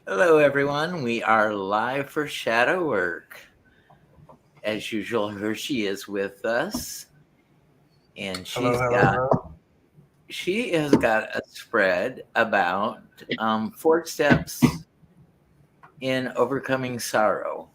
Hello, everyone. We are live for shadow work. As usual, Hershe is with us, and Hello, hello, hello. she has got a spread about 4 steps in overcoming sorrow.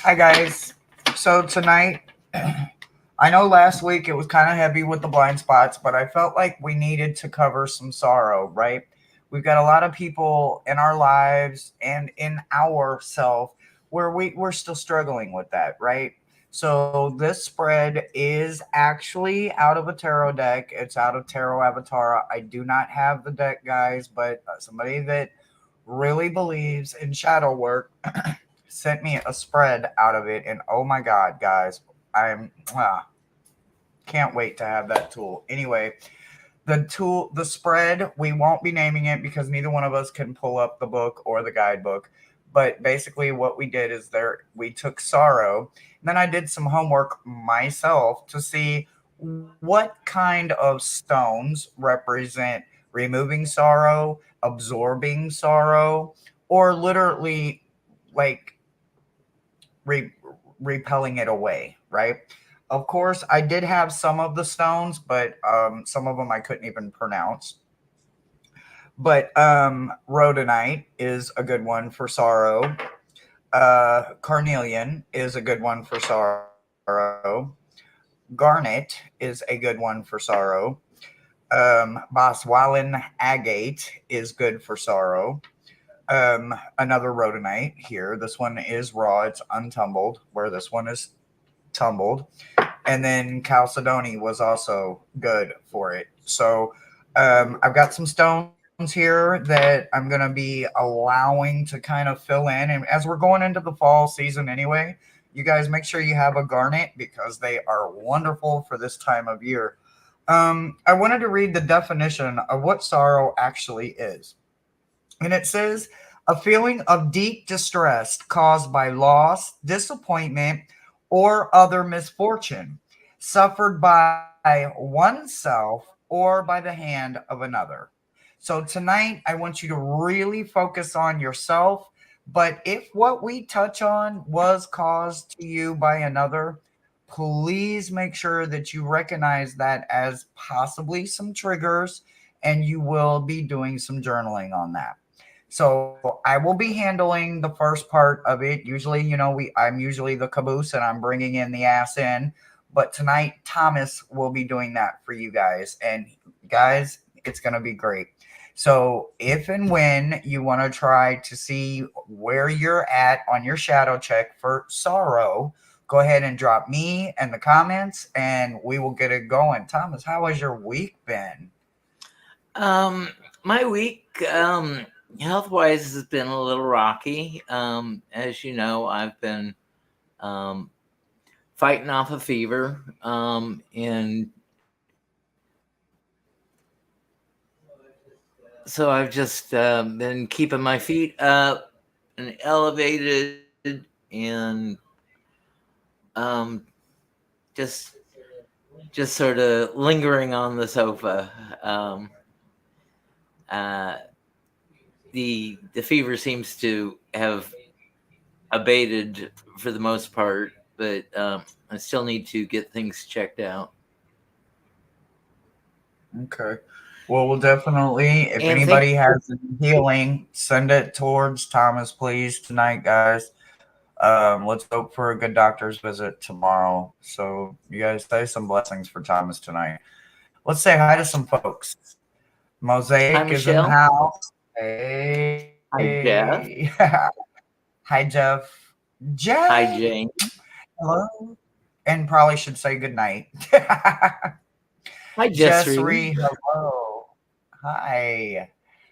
Hi, guys. So tonight, I know last week it was kind of heavy with the blind spots, but I felt like we needed to cover some sorrow, right? We've got a lot of people in our lives and in ourself where we're still struggling with that, right? So this spread is actually out of a tarot deck. It's out of Tarot Avatar. I do not have the deck, guys, but somebody that really believes in shadow work sent me a spread out of it, and oh my god, guys, I'm can't wait to have that tool. Anyway, the spread, we won't be naming it because neither one of us can pull up the book or the guidebook. But basically, what we did is we took sorrow, and then I did some homework myself to see what kind of stones represent removing sorrow, absorbing sorrow, or literally like re- repelling it away, right? Of course, I did have some of the stones, but some of them I couldn't even pronounce. But rhodonite is a good one for sorrow. Carnelian is a good one for sorrow. Garnet is a good one for sorrow. Boswellian agate is good for sorrow. Another rhodonite here. This one is raw, it's untumbled, where this one is tumbled. And then Chalcedony was also good for it. So I've got some stones here that I'm going to be allowing to kind of fill in. And as we're going into the fall season anyway, you guys make sure you have a garnet because they are wonderful for this time of year. I wanted to read the definition of what sorrow actually is. And it says a feeling of deep distress caused by loss, disappointment, or other misfortune, suffered by oneself or by the hand of another. So tonight, I want you to really focus on yourself. But if what we touch on was caused to you by another, please make sure that you recognize that as possibly some triggers, and you will be doing some journaling on that. So I will be handling the first part of it. Usually, I'm usually the caboose and I'm bringing in the ass in. But tonight, Thomas will be doing that for you guys. And guys, it's going to be great. So if and when you want to try to see where you're at on your shadow check for sorrow, go ahead and drop me in the comments and we will get it going. Thomas, how has your week been? Um, my week, health wise, has been a little rocky. As you know, I've been um, fighting off a fever, and so I've just been keeping my feet up and elevated and um, just just sort of lingering on the sofa. Um, uh, the fever seems to have abated for the most part, but I still need to get things checked out. Okay. Well, we'll definitely, if And thank anybody has any healing, send it towards Thomas, please, tonight, guys. Let's hope for a good doctor's visit tomorrow. So, you guys say some blessings for Thomas tonight. Let's say hi to some folks. Hi, Mosaic is in the Michelle. house. Hi, Hey. Jeff. Hi, Jeff. Jay. Hi, Jane. Hello. And probably should say good night. Hi, Jes Jes Ri. Ri, hello. Hi.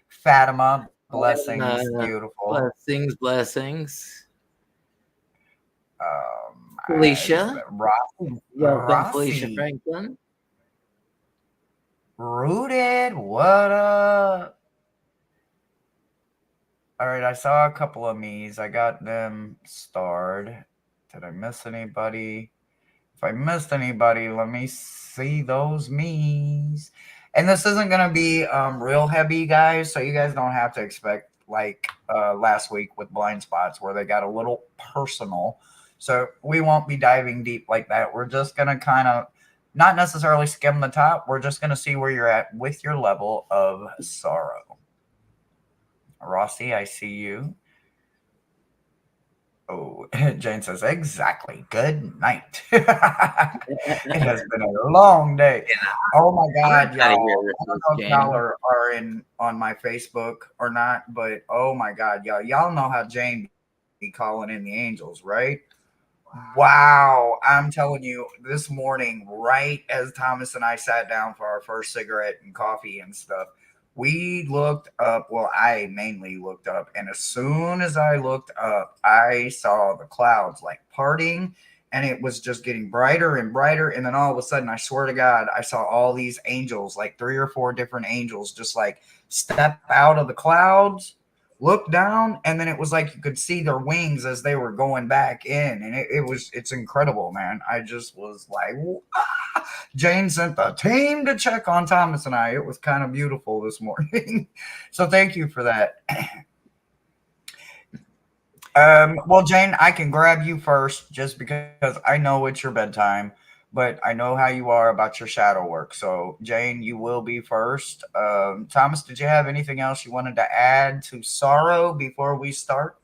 Fatima, And, blessings, beautiful. blessings, blessings. As Felicia. Welcome, Felicia Rossy, Franklin. rooted. What up? All right, I saw a couple of me's. I got them starred. Did I miss anybody? If I missed anybody, let me see those me's. And this isn't going to be real heavy, guys, so you guys don't have to expect like last week with blind spots where they got a little personal. So we won't be diving deep like that. We're just going to kind of not necessarily skim the top. We're just going to see where you're at with your level of sorrow. Rossy, I see you. Oh, Jane says, exactly. Good night. It has been a long day. Oh my I'm God, out of y'all. here, I don't Miss know if y'all Jane. are in on my Facebook or not, but oh my God, y'all. Y'all know how Jane be calling in the angels, right? Wow. I'm telling you, this morning, right as Thomas and I sat down for our first cigarette and coffee and stuff, we looked up. Well, I mainly looked up. And as soon as I looked up, I saw the clouds like parting and it was just getting brighter and brighter. And then all of a sudden, I swear to God, I saw all these angels, like three or four different angels, just like step out of the clouds, looked down, and then it was like you could see their wings as they were going back in, and it's incredible, man. I just was like, "Ah!" Jane sent the team to check on Thomas and I. It was kind of beautiful this morning. So thank you for that. Well, Jane, I can grab you first just because I know it's your bedtime, but I know how you are about your shadow work. So, Jane, you will be first. Thomas, did you have anything else you wanted to add to sorrow before we start?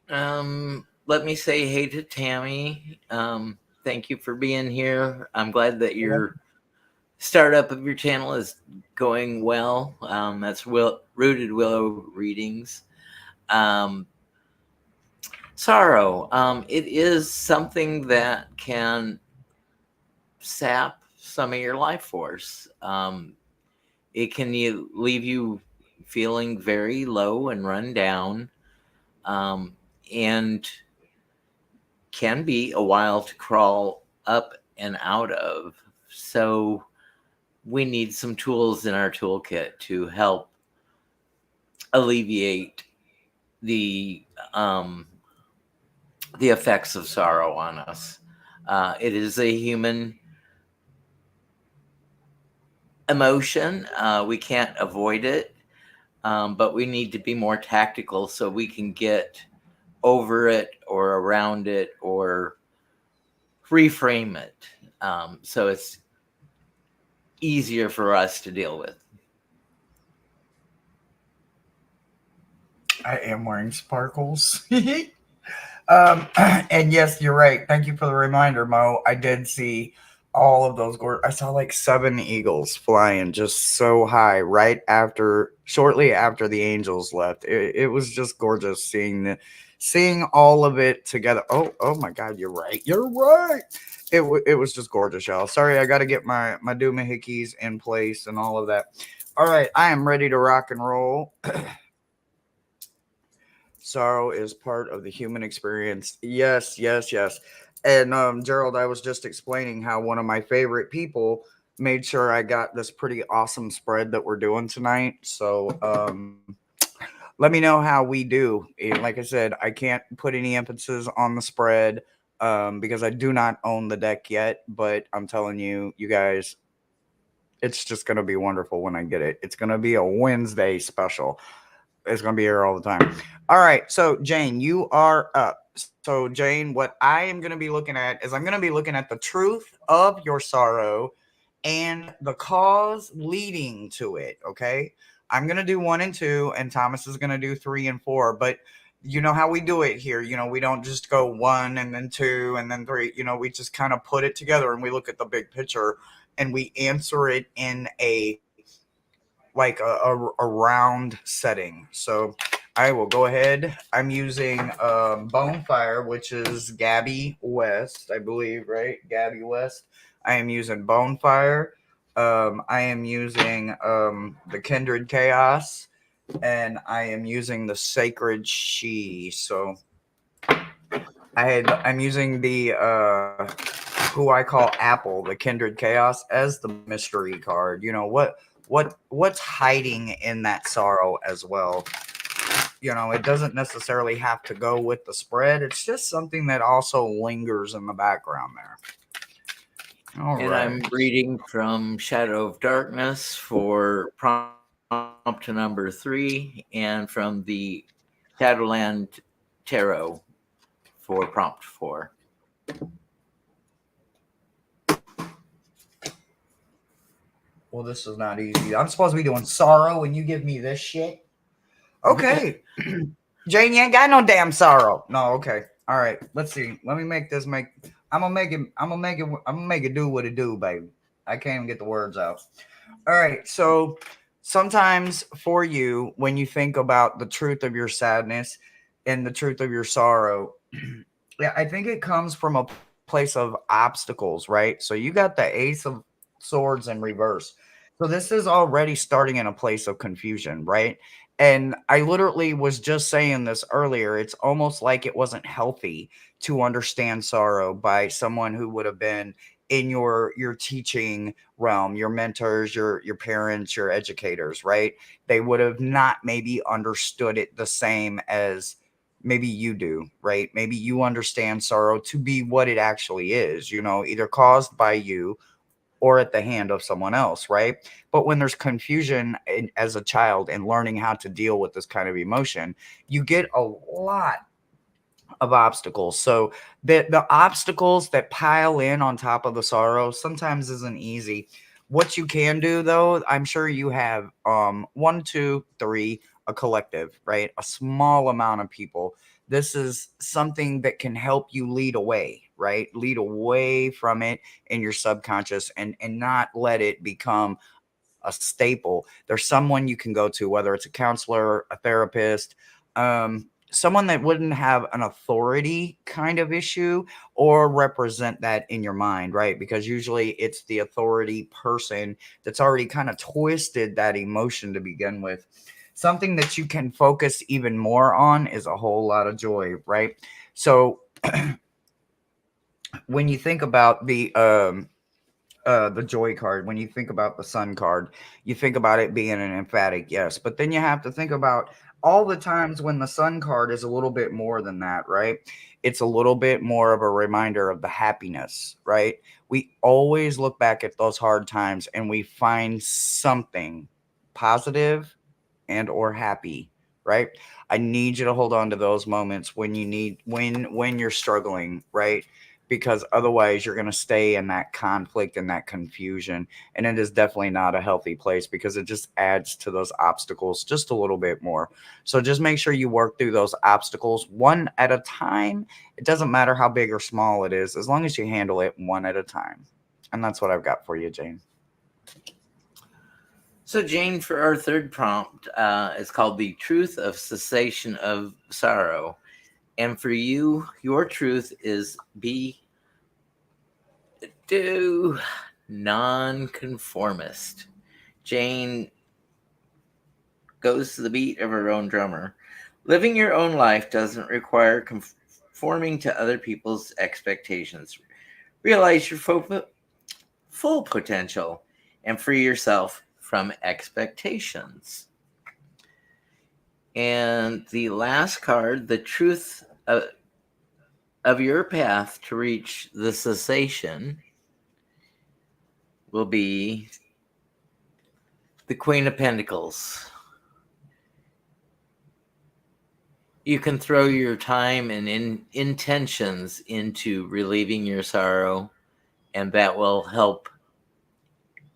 Let me say hey to Tammy. Thank you for being here. I'm glad that your startup of your channel is going well. That's Rooted Willow Readings. Um, Sorrow. It is something that can sap some of your life force. It can leave you feeling very low and run down, and can be a while to crawl up and out of. So we need some tools in our toolkit to help alleviate the um, the effects of sorrow on us. It is a human emotion. We can't avoid it, but we need to be more tactical so we can get over it or around it or reframe it. So it's easier for us to deal with. I am wearing sparkles. And yes, you're right. Thank you for the reminder, Mo. I did see all of those. I saw like seven eagles flying just so high right after, shortly after the angels left. It was just gorgeous seeing all of it together. Oh my God, you're right. You're right. It was just gorgeous, y'all. Sorry, I got to get my doohickeys in place and all of that. All right, I am ready to rock and roll. Sorrow is part of the human experience. Yes, yes, yes. And Gerald, I was just explaining how one of my favorite people made sure I got this pretty awesome spread that we're doing tonight. So let me know how we do. Like I said, I can't put any emphasis on the spread because I do not own the deck yet. But I'm telling you, you guys, it's just going to be wonderful when I get it. It's going to be a Wednesday special. It's going to be here all the time. All right. So, Jane, you are up. So, Jane, what I am going to be looking at is I'm going to be looking at the truth of your sorrow and the cause leading to it. Okay. I'm going to do one and two, and Thomas is going to do three and four. But you know how we do it here. We don't just go one and then two and then three. We just kind of put it together and we look at the big picture and we answer it in a round setting. So I will go ahead. I'm using Bonefire, which is Gabby West, I believe, right? Gabby West. I am using Bonefire. I am using the Kindred Chaos, and I am using the Sacred She. So I'm using the who I call Apple, the Kindred Chaos, as the mystery card. What's hiding in that sorrow as well. It doesn't necessarily have to go with the spread. It's just something that also lingers in the background there. All And right. I'm reading from Shadow of Darkness for prompt number 3 and from the Shadowland Tarot for prompt 4. Well, this is not easy. I'm supposed to be doing sorrow and you give me this shit? Okay. Jane, you ain't got no damn sorrow. No, okay. All right. Let's see. Let me make this make I'm gonna make it I'm gonna make it do what it do, baby. I can't even get the words out. All right. So sometimes for you, when you think about the truth of your sadness and the truth of your sorrow, yeah, I think it comes from a place of obstacles, right? So you got the ace of swords in reverse. So this is already starting in a place of confusion, right? And I literally was just saying this earlier. It's almost like it wasn't healthy to understand sorrow by someone who would have been in your teaching realm, your mentors, your parents, your educators, right? They would have not maybe understood it the same as maybe you do, right? Maybe you understand sorrow to be what it actually is, either caused by you or at the hand of someone else, right? But when there's confusion as a child and learning how to deal with this kind of emotion, you get a lot of obstacles. So the obstacles that pile in on top of the sorrow sometimes isn't easy. What you can do though, I'm sure you have one, two, three, a collective, right? A small amount of people. This is something that can help you lead away, right? Lead away from it in your subconscious and not let it become a staple. There's someone you can go to, whether it's a counselor, a therapist, someone that wouldn't have an authority kind of issue or represent that in your mind, right? Because usually it's the authority person that's already kind of twisted that emotion to begin with. Something that you can focus even more on is a whole lot of joy, right? So when you think about the joy card, when you think about the sun card, you think about it being an emphatic yes. But then you have to think about all the times when the sun card is a little bit more than that, right? It's a little bit more of a reminder of the happiness, right? We always look back at those hard times and we find something positive and or happy, right? I need you to hold on to those moments when you need when you're struggling, right? Because otherwise you're going to stay in that conflict and that confusion, and it is definitely not a healthy place because it just adds to those obstacles just a little bit more. So just make sure you work through those obstacles one at a time. It doesn't matter how big or small it is, as long as you handle it one at a time. And that's what I've got for you, Jane. So, Jane, for our third prompt, is called The Truth of Cessation of Sorrow. And for you, your truth is be do nonconformist. Jane goes to the beat of her own drummer. Living your own life doesn't require conforming to other people's expectations. Realize your full potential and free yourself from expectations. And the last card, the truth of your path to reach the cessation, will be the Queen of Pentacles. You can throw your time and intentions into relieving your sorrow, and that will help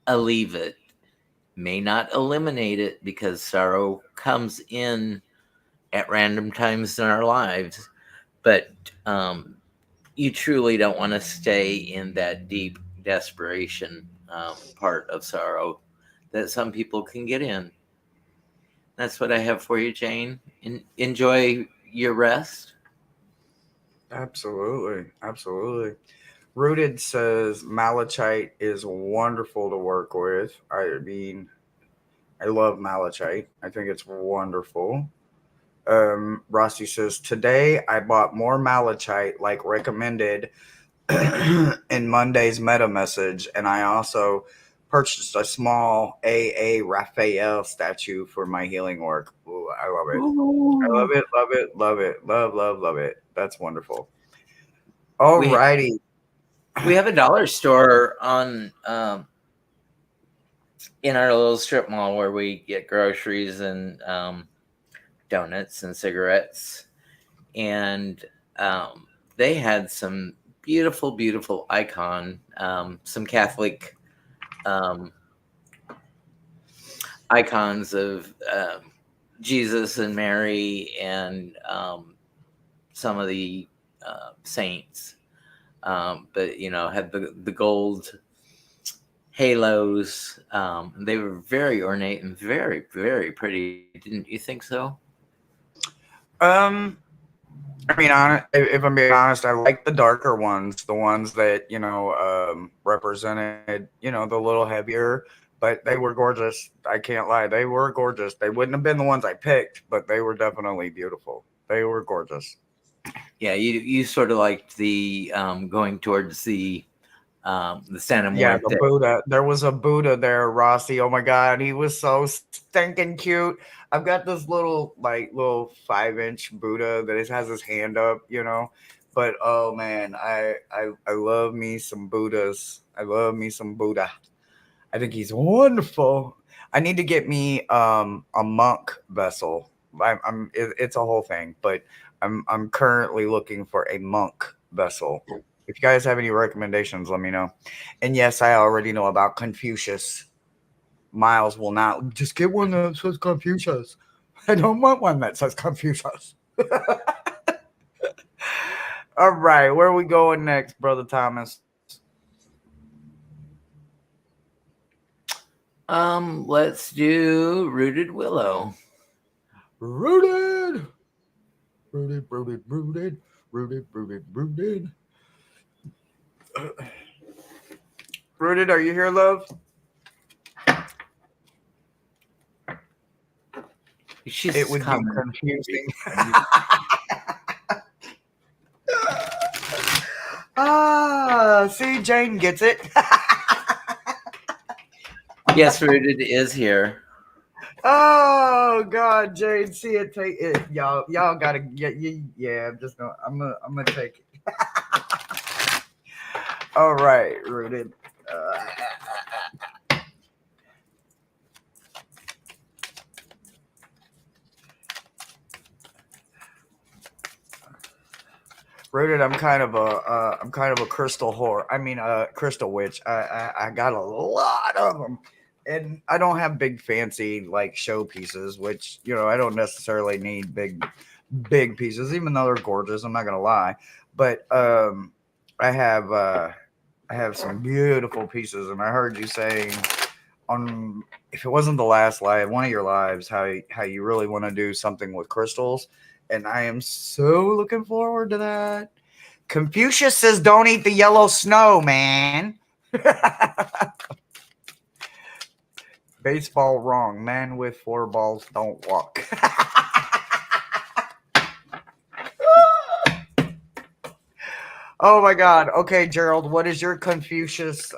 alleviate it. May not eliminate it because sorrow comes in at random times in our lives, but you truly don't want to stay in that deep desperation part of sorrow that some people can get in. That's what I have for you, Jane. Enjoy your rest. Absolutely. Absolutely. Rooted says malachite is wonderful to work with. I mean, I love malachite. I think it's wonderful. Rossy says, today I bought more malachite like recommended in Monday's meta message, and I also purchased a small AA Raphael statue for my healing work. Ooh, I love it. I love Ooh. it, love it, love it, love it. That's wonderful. We Alrighty. We have a dollar store on in our little strip mall where we get groceries and donuts and cigarettes, and they had some beautiful, beautiful icon, some Catholic um, icons of Jesus and Mary and some of the saints. But had the gold halos. They were very ornate and very, very pretty. Didn't you think so? Um, I mean, if I'm being honest, I like the darker ones, the ones that represented, the little heavier, but they were gorgeous. I can't lie, they were gorgeous. They wouldn't have been the ones I picked, but they were definitely beautiful. They were gorgeous. Yeah, you sort of liked the going towards the Santa Yeah, Muerte. the Buddha. There was a Buddha there, Rossy. Oh my God, he was so stinking cute. I've got this little 5-inch Buddha that has his hand up. But oh man, I love me some Buddhas. I love me some Buddha. I think he's wonderful. I need to get me a monk vessel. It's a whole thing, but I'm currently looking for a monk vessel. If you guys have any recommendations, let me know. And yes, I already know about Confucius. Miles will not just get one that says Confucius. I don't want one that says Confucius. All right, where are we going next, Brother Thomas? Let's do Rooted Willow. Rooted, rooted, rooted, rooted, rooted, rooted, rooted. Rooted, are you here, love? It would be confusing. See, Jane gets it. Yes, Rooted is here. Oh God, Jane, see it, take it, y'all gotta get yeah. I'm gonna take it. All right, Rooted. Rooted, I'm kind of a crystal whore. I mean, crystal witch. I got a lot of them, and I don't have big fancy like show pieces, which I don't necessarily need big pieces, even though they're gorgeous. I'm not gonna lie, but I have some beautiful pieces, and I heard you saying on, if it wasn't the last live, one of your lives, how you really want to do something with crystals, and I am so looking forward to that. Confucius says, "Don't eat the yellow snow, man." Baseball wrong. Man with 4 balls don't walk. Oh my God. Okay, Gerald, what is your Confucius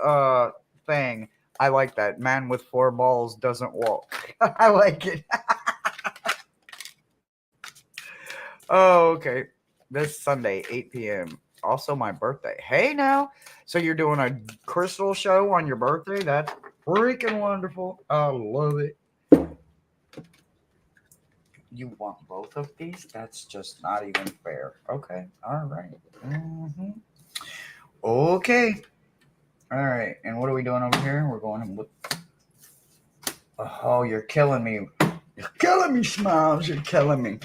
thing? I like that. Man with 4 balls doesn't walk. I like it. Oh, okay. This Sunday, 8 p.m. Also my birthday. Hey now. So you're doing a crystal show on your birthday? That's freaking wonderful. I love it. You want both of these? That's just not even fair. Okay. All right. Mm-hmm. Okay. All right. And what are we doing over here? We're going with. Oh, you're killing me. You're killing me, Smiles. You're killing me.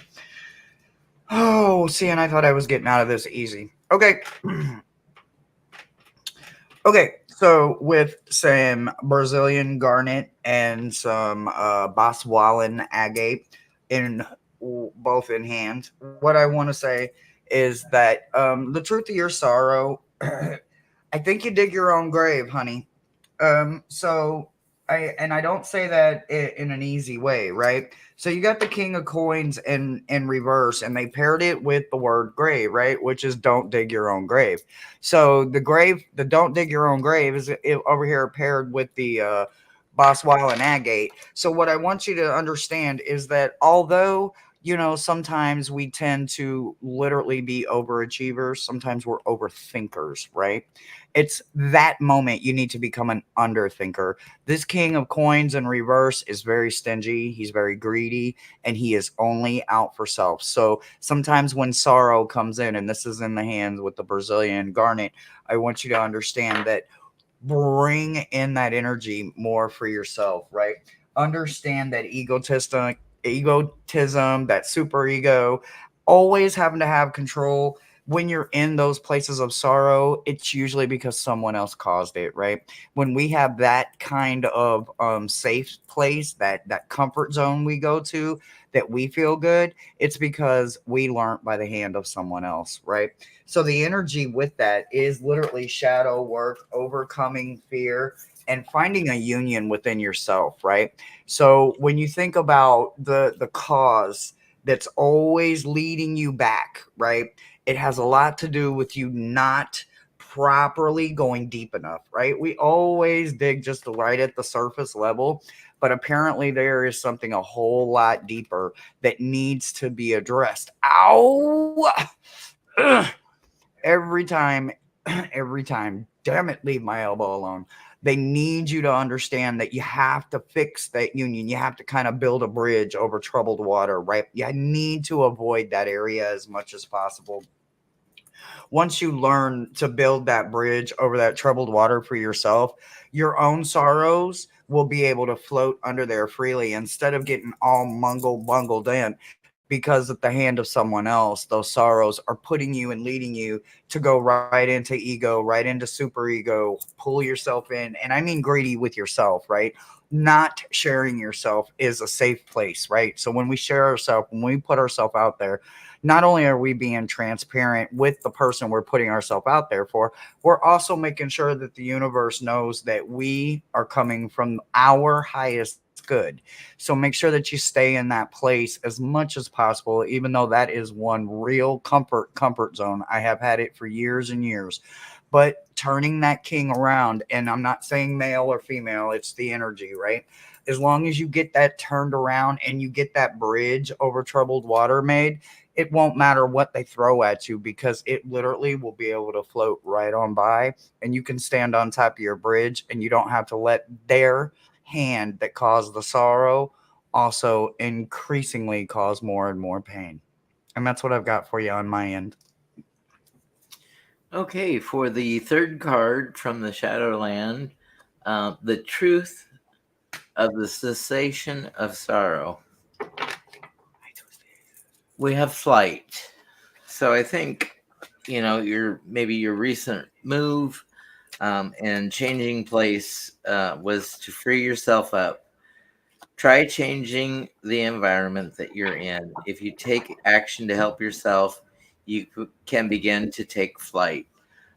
Oh, see, and I thought I was getting out of this easy. Okay. Okay. So with some Brazilian garnet and some Boswalan agate in both in hand, what I want to say is that the truth of your sorrow, I think you dig your own grave, honey. So I don't say that in an easy way, right? So you got the King of Coins in reverse, and they paired it with the word grave, right? Which is don't dig your own grave. So the don't dig your own grave is over here paired with the Boswell and agate. So what I want you to understand is that although sometimes we tend to literally be overachievers, sometimes we're overthinkers, right? It's that moment you need to become an underthinker. This king of coins in reverse is very stingy, he's very greedy, and he is only out for self. So sometimes when sorrow comes in, and this is in the hands with the Brazilian garnet, I want you to understand that bring in that energy more for yourself, right? Understand that egotism, that super ego, always having to have control. When you're in those places of sorrow, it's usually because someone else caused it, right? When we have that kind of safe place, that comfort zone we go to, that we feel good, it's because we learned by the hand of someone else, right? So the energy with that is literally shadow work, overcoming fear, and finding a union within yourself, right? So when you think about the cause that's always leading you back, right? It has a lot to do with you not properly going deep enough, right? We always dig just right at the surface level, but apparently there is something a whole lot deeper that needs to be addressed. Ow! Ugh. Every time, every time, damn it, leave my elbow alone. They need you to understand that you have to fix that union. You have to kind of build a bridge over troubled water, right? You need to avoid that area as much as possible. Once you learn to build that bridge over that troubled water for yourself, your own sorrows will be able to float under there freely instead of getting all bungled in because at the hand of someone else, those sorrows are putting you and leading you to go right into ego, right into super ego, pull yourself in. And I mean greedy with yourself, right? Not sharing yourself is a safe place, right? So when we share ourselves, when we put ourselves out there, not only are we being transparent with the person we're putting ourselves out there for, we're also making sure that the universe knows that we are coming from our highest good. So make sure that you stay in that place as much as possible, even though that is one real comfort zone. I have had it for years and years. But turning that king around, and I'm not saying male or female, it's the energy, right? As long as you get that turned around and you get that bridge over troubled water made, it won't matter what they throw at you because it literally will be able to float right on by, and you can stand on top of your bridge and you don't have to let their hand that caused the sorrow also increasingly cause more and more pain. And that's what I've got for you on my end. Okay, for the third card from the Shadowland, the truth of the cessation of sorrow. We have flight. So I think, your recent move and changing place was to free yourself up. Try changing the environment that you're in. If you take action to help yourself, you can begin to take flight.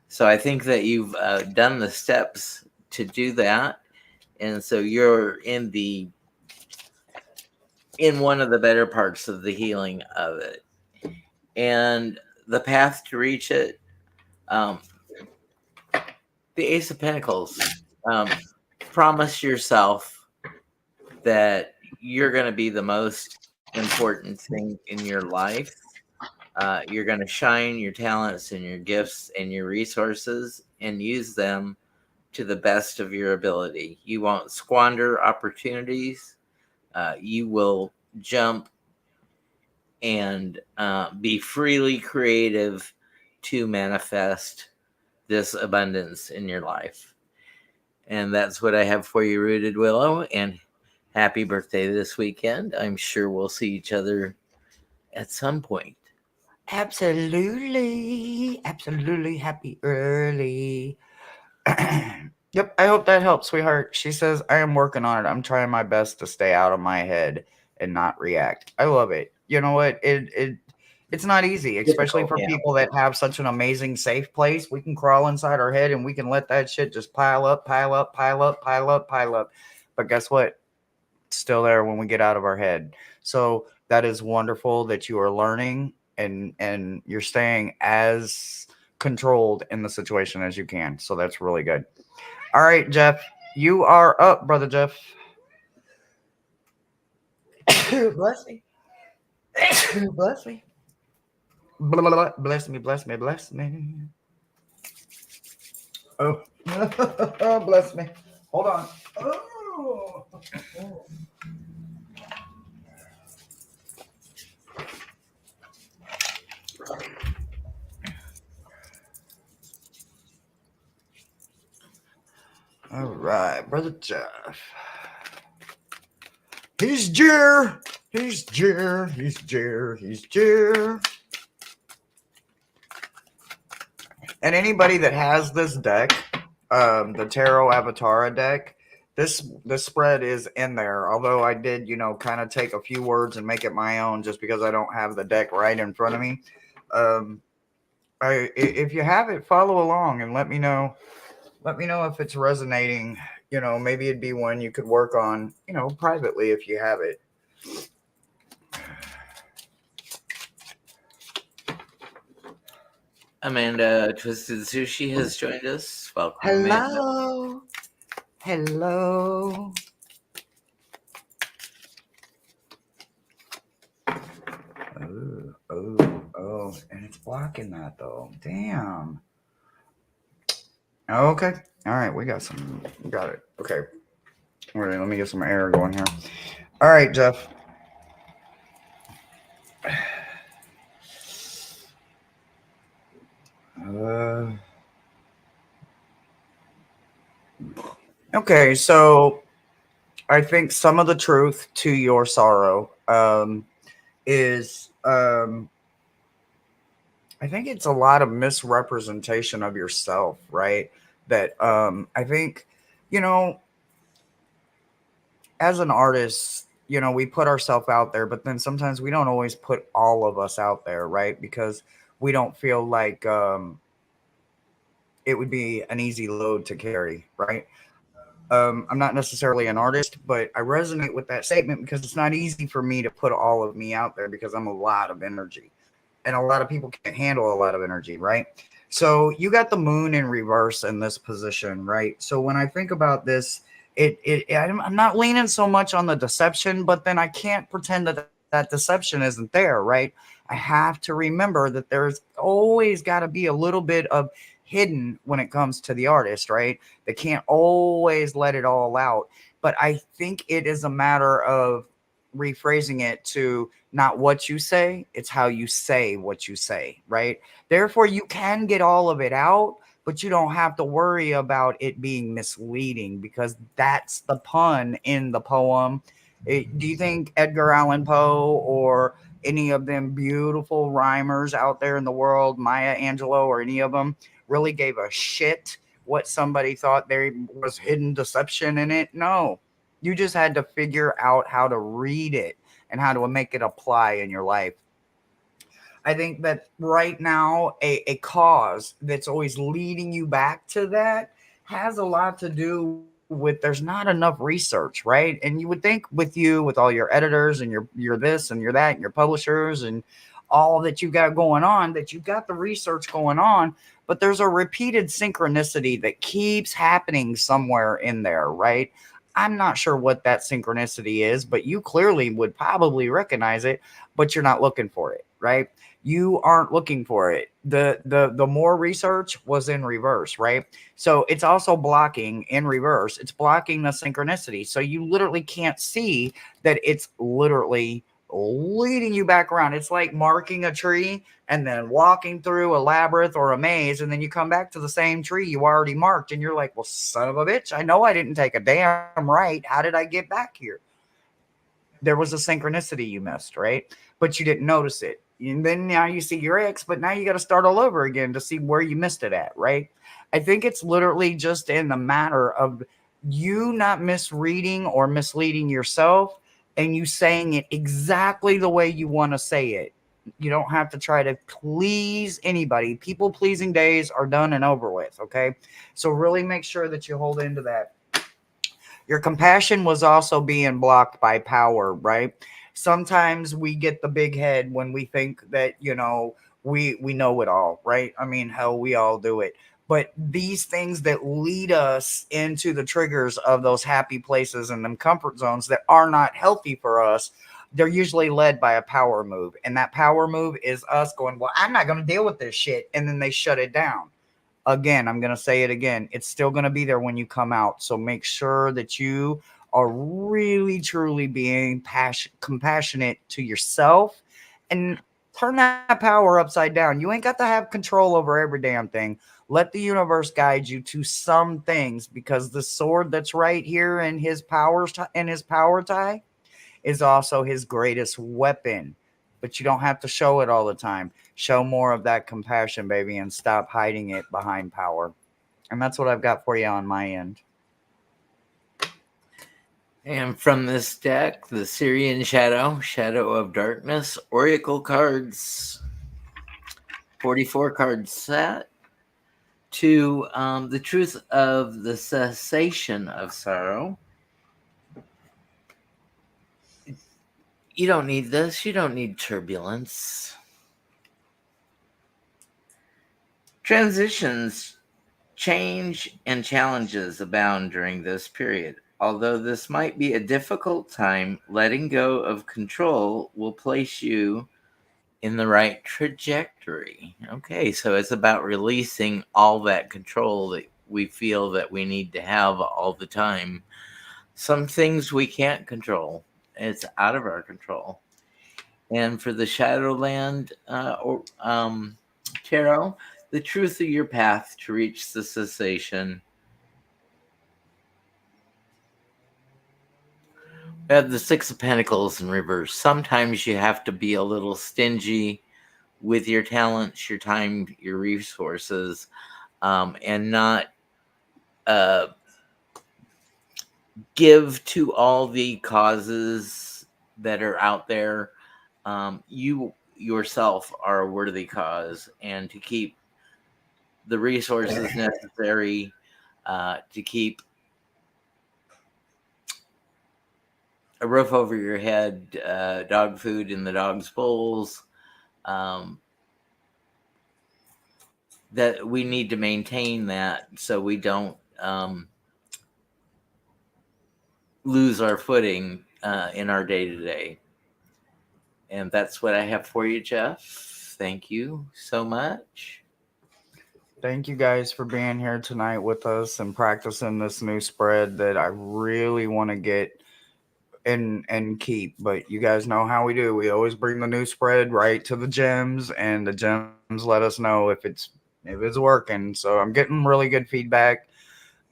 So I think that you've done the steps to do that, and so you're in one of the better parts of the healing of it, and the path to reach it. Um, the Ace of Pentacles. Um, Promise yourself that you're going to be the most important thing in your life. You're going to shine your talents and your gifts and your resources and use them to the best of your ability. You won't squander opportunities. You will jump and be freely creative to manifest this abundance in your life. And that's what I have for you, Rooted Willow. And happy birthday this weekend. I'm sure we'll see each other at some point. Absolutely. Absolutely happy early. Yep, I hope that helps, sweetheart. She says, I am working on it. I'm trying my best to stay out of my head and not react. I love it. You know what? It's not easy, especially Difficult, for yeah. people that have such an amazing safe place. We can crawl inside our head and we can let that shit just pile up, pile up, pile up, pile up, pile up. But guess what? It's still there when we get out of our head. So that is wonderful that you are learning and you're staying as controlled in the situation as you can. So that's really good. All right, Jeff, you are up, brother Jeff. Bless me. Bless me. Blah, blah, blah. Bless me, bless me, bless me. Oh, bless me. Hold on. Oh. All right, brother Jeff. He's Jer. He's Jer. He's Jer. He's Jer. And anybody that has this deck, the Tarot Avatara deck, this spread is in there. Although I did, kind of take a few words and make it my own, just because I don't have the deck right in front of me. If you have it, follow along and let me know. Let me know if it's resonating. Maybe it'd be one you could work on, privately if you have it. Amanda Twisted Sushi has joined us. Welcome, Hello. Amanda. Hello. Oh, and it's blocking that though. Damn. Okay. All right, we got it. Okay. All right, let me get some air going here. All right, Jeff. Okay, so I think some of the truth to your sorrow is I think it's a lot of misrepresentation of yourself, right? That I think, as an artist, we put ourselves out there, but then sometimes we don't always put all of us out there, right? Because we don't feel like it would be an easy load to carry, right? I'm not necessarily an artist, but I resonate with that statement because it's not easy for me to put all of me out there because I'm a lot of energy. And a lot of people can't handle a lot of energy, right? So you got the moon in reverse in this position, right? So when I think about this, I'm not leaning so much on the deception, but then I can't pretend that deception isn't there, right? I have to remember that there's always got to be a little bit of hidden when it comes to the artist, right? They can't always let it all out. But I think it is a matter of rephrasing it to not what you say, it's how you say what you say, right? Therefore, you can get all of it out, but you don't have to worry about it being misleading because that's the pun in the poem. Do you think Edgar Allan Poe or any of them beautiful rhymers out there in the world, Maya Angelou or any of them, really gave a shit what somebody thought there was hidden deception in it? No. You just had to figure out how to read it and how to make it apply in your life. I think that right now, a cause that's always leading you back to that has a lot to do with there's not enough research, right? And you would think with you, with all your editors and your this and your that and your publishers and all that you got going on, that you've got the research going on, but there's a repeated synchronicity that keeps happening somewhere in there, right? I'm not sure what that synchronicity is, but you clearly would probably recognize it, but you're not looking for it, right? You aren't looking for it. The more research was in reverse, right? So it's also blocking in reverse. It's blocking the synchronicity. So you literally can't see that it's literally leading you back around. It's like marking a tree and then walking through a labyrinth or a maze, and then you come back to the same tree you already marked, and you're like, well, son of a bitch, I know I didn't take a damn right. How did I get back here? There was a synchronicity you missed, right? But you didn't notice it. And then now you see your ex, but now you got to start all over again to see where you missed it at, right? I think it's literally just in the matter of you not misreading or misleading yourself and you saying it exactly the way you want to say it. You don't have to try to please anybody. People pleasing days are done and over with, okay? So really make sure that you hold into that. Your compassion was also being blocked by power, right? Sometimes we get the big head when we think that, we know it all, right? I mean, hell, we all do it. But these things that lead us into the triggers of those happy places and them comfort zones that are not healthy for us, they're usually led by a power move. And that power move is us going, well, I'm not going to deal with this shit. And then they shut it down. Again, I'm going to say it again. It's still going to be there when you come out. So make sure that you are really, truly being compassionate to yourself and turn that power upside down. You ain't got to have control over every damn thing. Let the universe guide you to some things because the sword that's right here in his power tie is also his greatest weapon. But you don't have to show it all the time. Show more of that compassion, baby, and stop hiding it behind power. And that's what I've got for you on my end. And from this deck, the Syrian Shadow, Shadow of Darkness, Oracle cards, 44 card set, to the Truth of the Cessation of Sorrow. You don't need this. You don't need turbulence. Transitions, change, and challenges abound during this period. Although this might be a difficult time, letting go of control will place you in the right trajectory. Okay, so it's about releasing all that control that we feel that we need to have all the time. Some things we can't control. It's out of our control. And for the Shadowland tarot, the truth of your path to reach the cessation. We have the Six of Pentacles in reverse. Sometimes you have to be a little stingy with your talents, your time, your resources, and not give to all the causes that are out there. You yourself are a worthy cause, and to keep the resources necessary to keep a roof over your head, dog food in the dog's bowls, that we need to maintain that so we don't lose our footing in our day-to-day. And that's what I have for you, Jeff. Thank you so much. Thank you guys for being here tonight with us and practicing this new spread that I really want to get and keep. But you guys know how we do. We always bring the new spread right to the gems, and the gems let us know if it's working. So I'm getting really good feedback.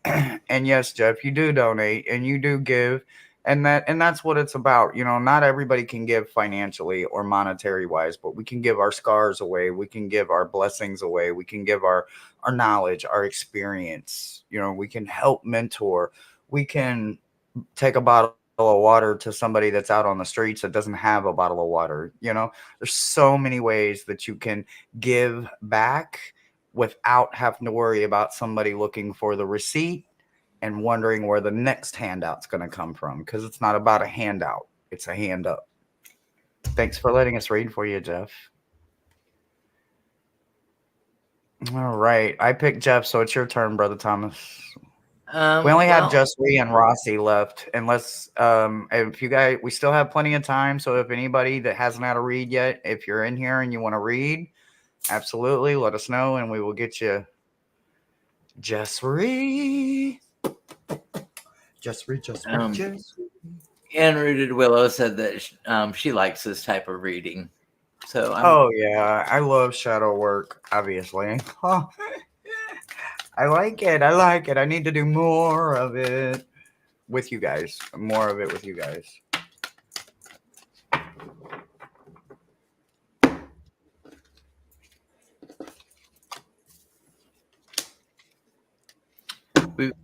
And yes, Jeff, you do donate and you do give, and that's what it's about. You know, not everybody can give financially or monetary wise, but we can give our scars away, we can give our blessings away, we can give our knowledge, our experience. You know, we can help mentor, we can take a bottle of water to somebody that's out on the streets that doesn't have a bottle of water. You know, there's so many ways that you can give back without having to worry about somebody looking for the receipt and wondering where the next handout's going to come from, because it's not about a handout, it's a hand up. Thanks for letting us read for you, Jeff. All right, I picked Jeff, so it's your turn, Brother Thomas. We only have Jes Ri and Rossy left, unless if you guys, we still have plenty of time. So if anybody that hasn't had a read yet, if you're in here and you want to read, absolutely let us know and we will get you Jes Ri. Jes Ri. And Rooted Willow said that she likes this type of reading. So oh yeah, I love shadow work, obviously. I like it. I need to do more of it with you guys. More of it with you guys.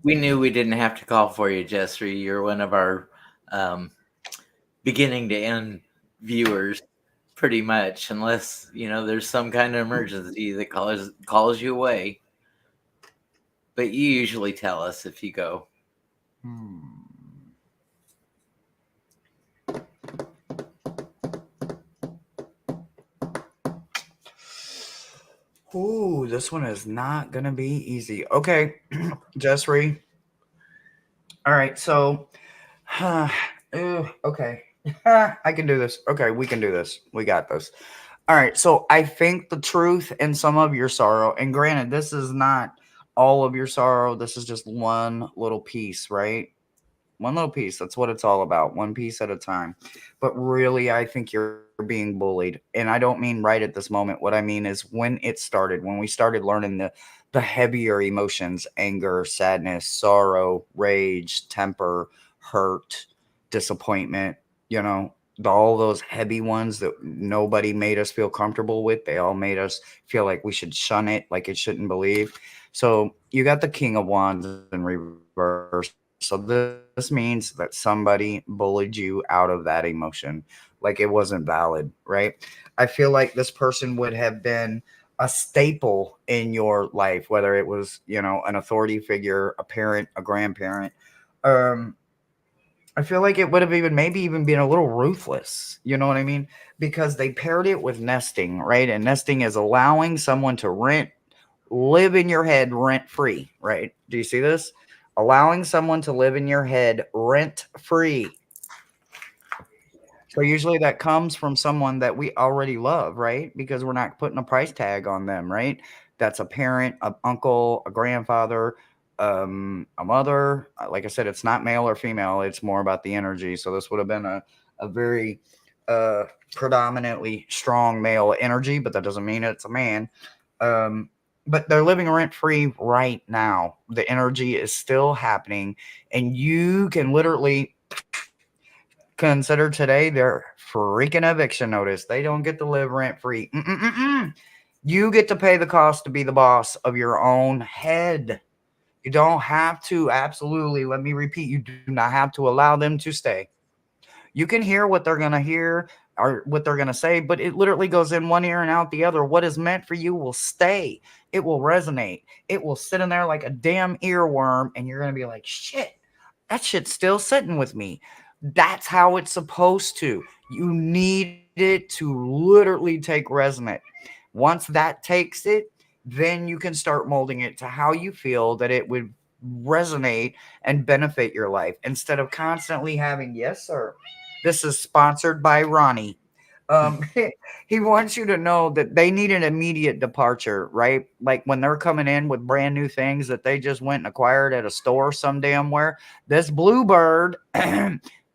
we knew we didn't have to call for you, Jes Ri. You're one of our beginning to end viewers, pretty much, unless there's some kind of emergency that calls you away. But you usually tell us if you go. Ooh, this one is not gonna be easy. Okay, Jes Ri. All right, so okay. I can do this. Okay, we can do this. We got this. All right, so I think the truth in some of your sorrow, and granted, this is not all of your sorrow, this is just one little piece, right? One little piece. That's what it's all about. One piece at a time. But really, I think you're being bullied. And I don't mean right at this moment. What I mean is when it started, when we started learning the heavier emotions, anger, sadness, sorrow, rage, temper, hurt, disappointment, you know, all those heavy ones that nobody made us feel comfortable with. They all made us feel like we should shun it, like it shouldn't believe. So you got the King of Wands in reverse. So this means that somebody bullied you out of that emotion, like it wasn't valid, right? I feel like this person would have been a staple in your life, whether it was, an authority figure, a parent, a grandparent. Um, I feel like it would have even maybe even been a little ruthless. You know what I mean? Because they paired it with nesting, right? And nesting is allowing someone to live in your head rent free, right? Do you see this? Allowing someone to live in your head rent free. So usually that comes from someone that we already love, right? Because we're not putting a price tag on them, right? That's a parent, an uncle, a grandfather, a mother. Like I said, it's not male or female. It's more about the energy. So this would have been a very uh, predominantly strong male energy, but that doesn't mean it's a man. Um, but they're living rent free right now. The energy is still happening, and you can literally consider today their freaking eviction notice. They don't get to live rent free. You get to pay the cost to be the boss of your own head. You don't have to, absolutely, let me repeat, you do not have to allow them to stay. You can hear what they're going to hear or what they're going to say, but it literally goes in one ear and out the other. What is meant for you will stay. It will resonate. It will sit in there like a damn earworm, and you're going to be like, shit, that shit's still sitting with me. That's how it's supposed to. You need it to literally take resonate. Once that takes it, then you can start molding it to how you feel that it would resonate and benefit your life instead of constantly having, yes, sir. This is sponsored by Ronnie. Um, he wants you to know that they need an immediate departure, right? Like when they're coming in with brand new things that they just went and acquired at a store some damn where. This bluebird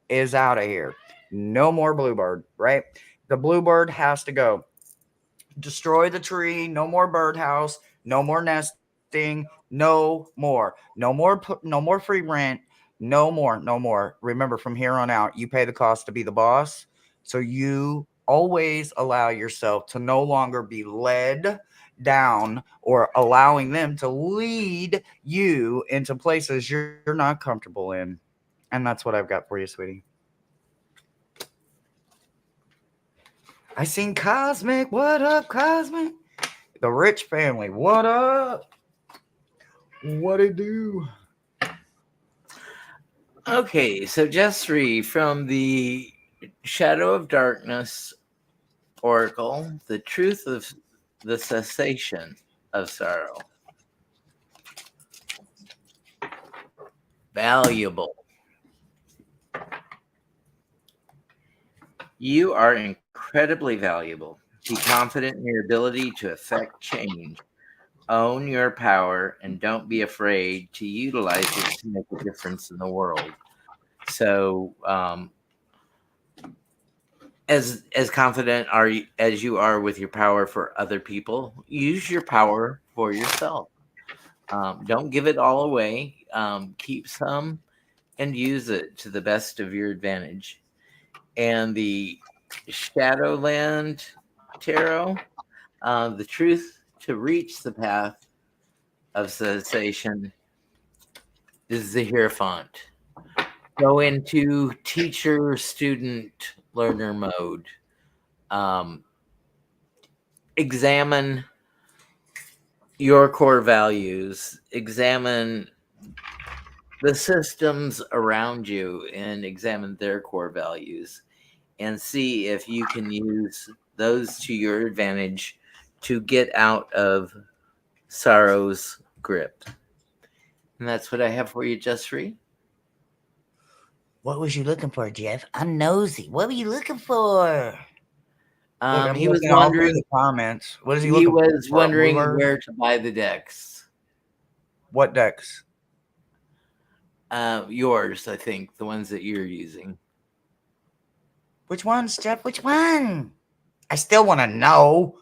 is out of here. No more bluebird, right? The bluebird has to go. Destroy the tree. No more birdhouse. No more nesting. No more. No more free rent. No more. No more. Remember, from here on out, you pay the cost to be the boss. So you always allow yourself to no longer be led down or allowing them to lead you into places you're not comfortable in. And that's what I've got for you, sweetie. I seen Cosmic. What up, Cosmic? The rich family. What up? What it do? Okay, so Jes Ri from the Shadow of Darkness Oracle, the truth of the cessation of sorrow. Valuable. You are incredibly valuable. Be confident in your ability to affect change. Own your power and don't be afraid to utilize it to make a difference in the world. So, as confident as you are with your power for other people, use your power for yourself. Don't give it all away. Keep some and use it to the best of your advantage. And the Shadowland Tarot, the truth to reach the path of cessation is the Hierophant. Go into teacher, student, learner mode. Um, examine your core values. Examine the systems around you and examine their core values and see if you can use those to your advantage to get out of sorrow's grip. And that's what I have for you, Jes Ri. What was you looking for, Jeff? I'm nosy. What were you looking for? Look, I'm He was looking all through wondering. the comments. What is he He looking was for? A wondering ruler? where to buy the decks. What decks? Yours, I think, the ones that you're using. Which ones, Jeff? Which one? I still want to know.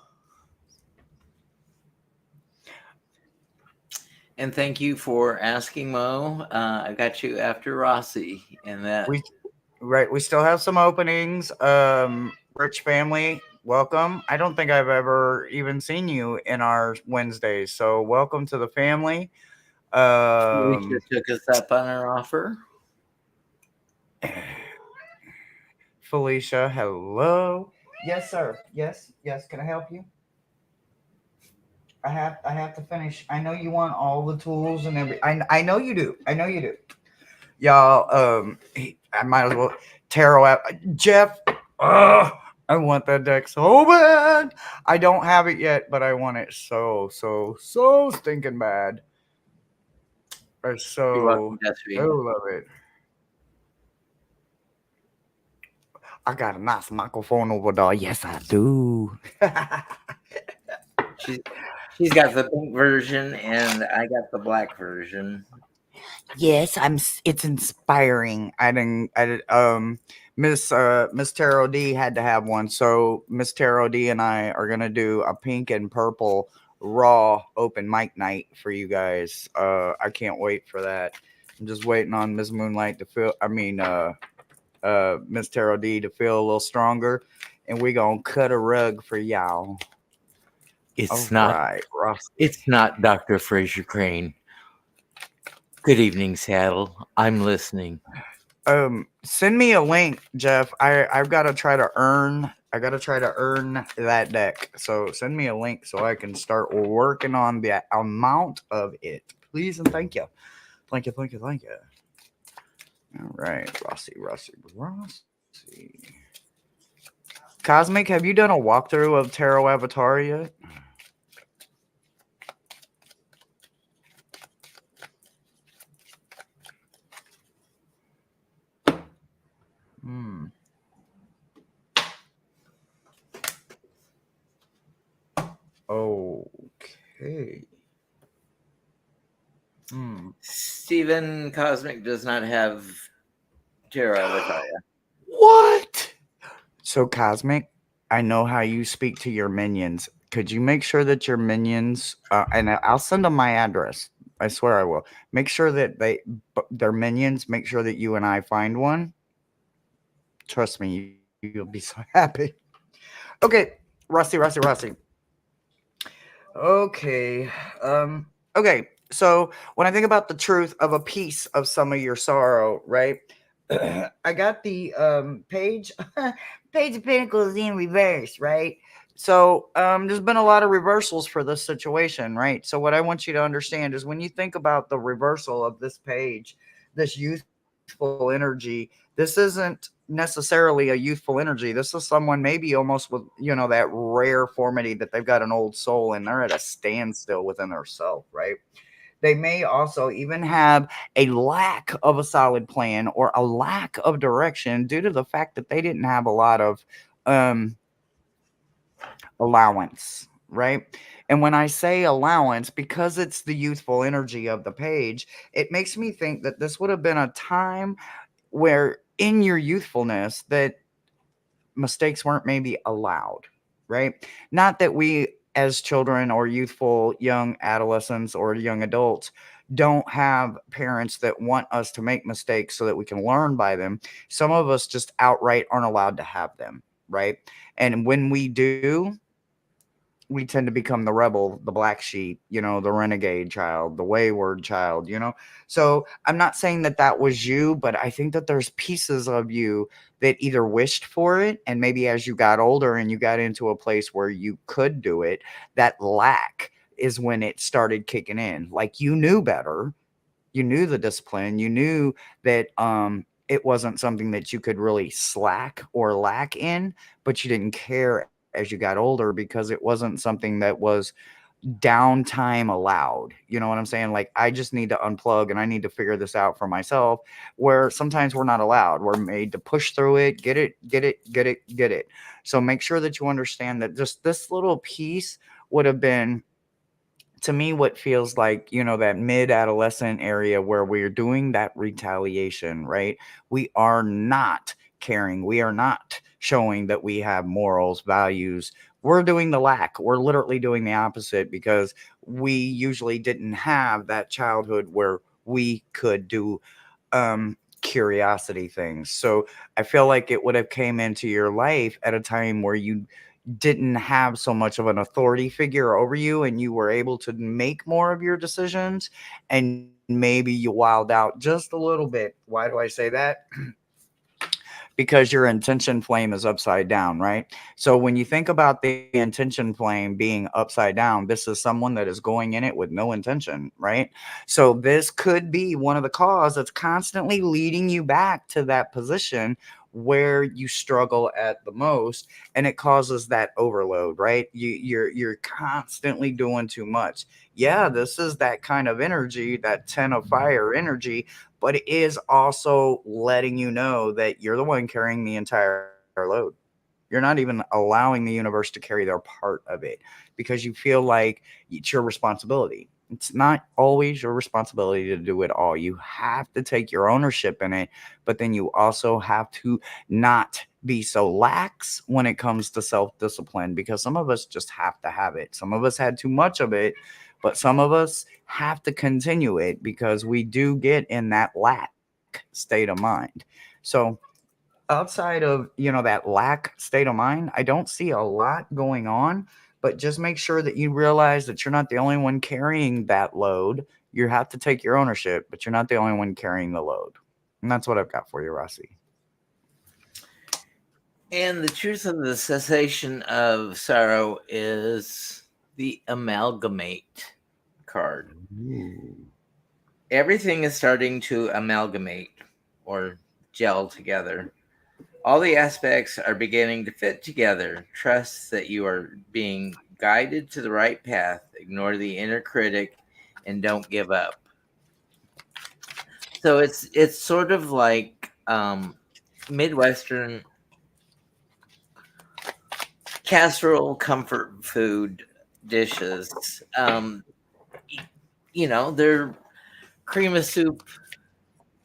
And thank you for asking, Mo. I got you after Rossy, and that. We still have some openings. Rich family, welcome. I don't think I've ever even seen you in our Wednesdays, so welcome to the family. Felicia took us up on our offer. Felicia, hello. Yes, sir. Yes, yes. Can I help you? I have to finish. I know you want all the tools and every. I know you do. I know you do. Y'all. I might as well tarot out Jeff. I want that deck so bad. I don't have it yet, but I want it so stinking bad. I You're welcome, Jes Ri. love it. I got a nice microphone over there. Yes, I do. She's got the pink version, and I got the black version. Yes, it's inspiring. Miss Tarot D had to have one. So Miss Tarot D and I are gonna do a pink and purple raw open mic night for you guys. I can't wait for that. I'm just waiting on Miss Moonlight to feel Miss Tarot D to feel a little stronger, and we gonna cut a rug for y'all. It's All not. right, Ross. It's not Dr. Fraser Crane. Good evening, Saddle. I'm listening. Send me a link, Jeff. I've got to try to earn. I got to try to earn that deck. So send me a link so I can start working on the amount of it, please and thank you. Thank you. All right, Rossy. Cosmic, have you done a walkthrough of Tarot Avatar yet? Okay. Stephen Cosmic does not have Tarot Avatar. What? So, Cosmic, I know how you speak to your minions. Could you make sure that your minions, and I'll send them my address. I swear I will. Make sure that their minions, make sure that you and I find one. Trust me, you'll be so happy. Okay, Rossy. Okay. Okay. So when I think about the truth of a piece of some of your sorrow, right? I got the page page of pentacles in reverse, right? So there's been a lot of reversals for this situation, right? So what I want you to understand is when you think about the reversal of this page, this youthful energy, this isn't necessarily a youthful energy. This is someone maybe almost with, that rare formity that they've got an old soul and they're at a standstill within their self, right? They may also even have a lack of a solid plan or a lack of direction due to the fact that they didn't have a lot of allowance, right? And when I say allowance, because it's the youthful energy of the page, it makes me think that this would have been a time where in your youthfulness that mistakes weren't maybe allowed, right? Not that we as children or youthful young adolescents or young adults don't have parents that want us to make mistakes so that we can learn by them. Some of us just outright aren't allowed to have them, right? And when we do, we tend to become the rebel, the black sheep, the renegade child, the wayward child. So I'm not saying that that was you, but I think that there's pieces of you that either wished for it, and maybe as you got older and you got into a place where you could do it, that lack is when it started kicking in. Like you knew better, you knew the discipline, you knew that it wasn't something that you could really slack or lack in, but you didn't care as you got older because it wasn't something that was downtime allowed. You know what I'm saying? Like, I just need to unplug and I need to figure this out for myself, where sometimes we're not allowed. We're made to push through it, get it, get it, get it, get it. So make sure that you understand that just this little piece would have been, to me, what feels like, that mid-adolescent area where we're doing that retaliation, right? We are not caring. We are not showing that we have morals, values. We're doing the lack. We're literally doing the opposite, because we usually didn't have that childhood where we could do curiosity things. So I feel like it would have came into your life at a time where you didn't have so much of an authority figure over you, and you were able to make more of your decisions, and maybe you wild out just a little bit. Why do I say that? Because your intention flame is upside down, right? So when you think about the intention flame being upside down, this is someone that is going in it with no intention, right? So this could be one of the cause that's constantly leading you back to that position where you struggle at the most, and it causes that overload, right? You're constantly doing too much. Yeah, this is that kind of energy, that 10 of fire energy, but it is also letting you know that you're the one carrying the entire load. You're not even allowing the universe to carry their part of it, because you feel like it's your responsibility. It's not always your responsibility to do it all. You have to take your ownership in it, but then you also have to not be so lax when it comes to self discipline, because some of us just have to have it. Some of us had too much of it, but some of us have to continue it because we do get in that lack state of mind. So outside of, that lack state of mind, I don't see a lot going on, but just make sure that you realize that you're not the only one carrying that load. You have to take your ownership, but you're not the only one carrying the load. And that's what I've got for you, Rossy. And the truth of the cessation of sorrow is the amalgamate card. Everything is starting to amalgamate or gel together. All the aspects are beginning to fit together. Trust that you are being guided to the right path. Ignore the inner critic and don't give up. So it's sort of like Midwestern casserole comfort food dishes. They're cream of soup,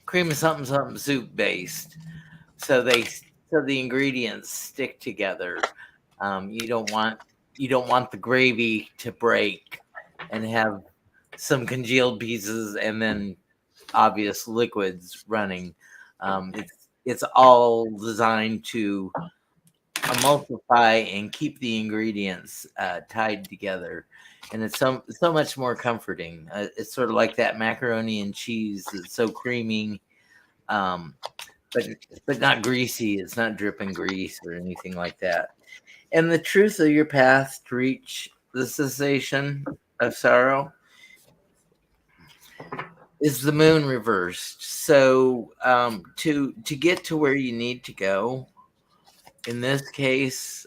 cream of something something soup based. So the ingredients stick together. Um, you don't want you don't want the gravy to break and have some congealed pieces and then obvious liquids running. It's all designed to emulsify and keep the ingredients tied together, and it's so much more comforting. It's sort of like that macaroni and cheese that's so creamy, um, but not greasy. It's not dripping grease or anything like that. And the truth of your path to reach the cessation of sorrow is the moon reversed. So to get to where you need to go, in this case,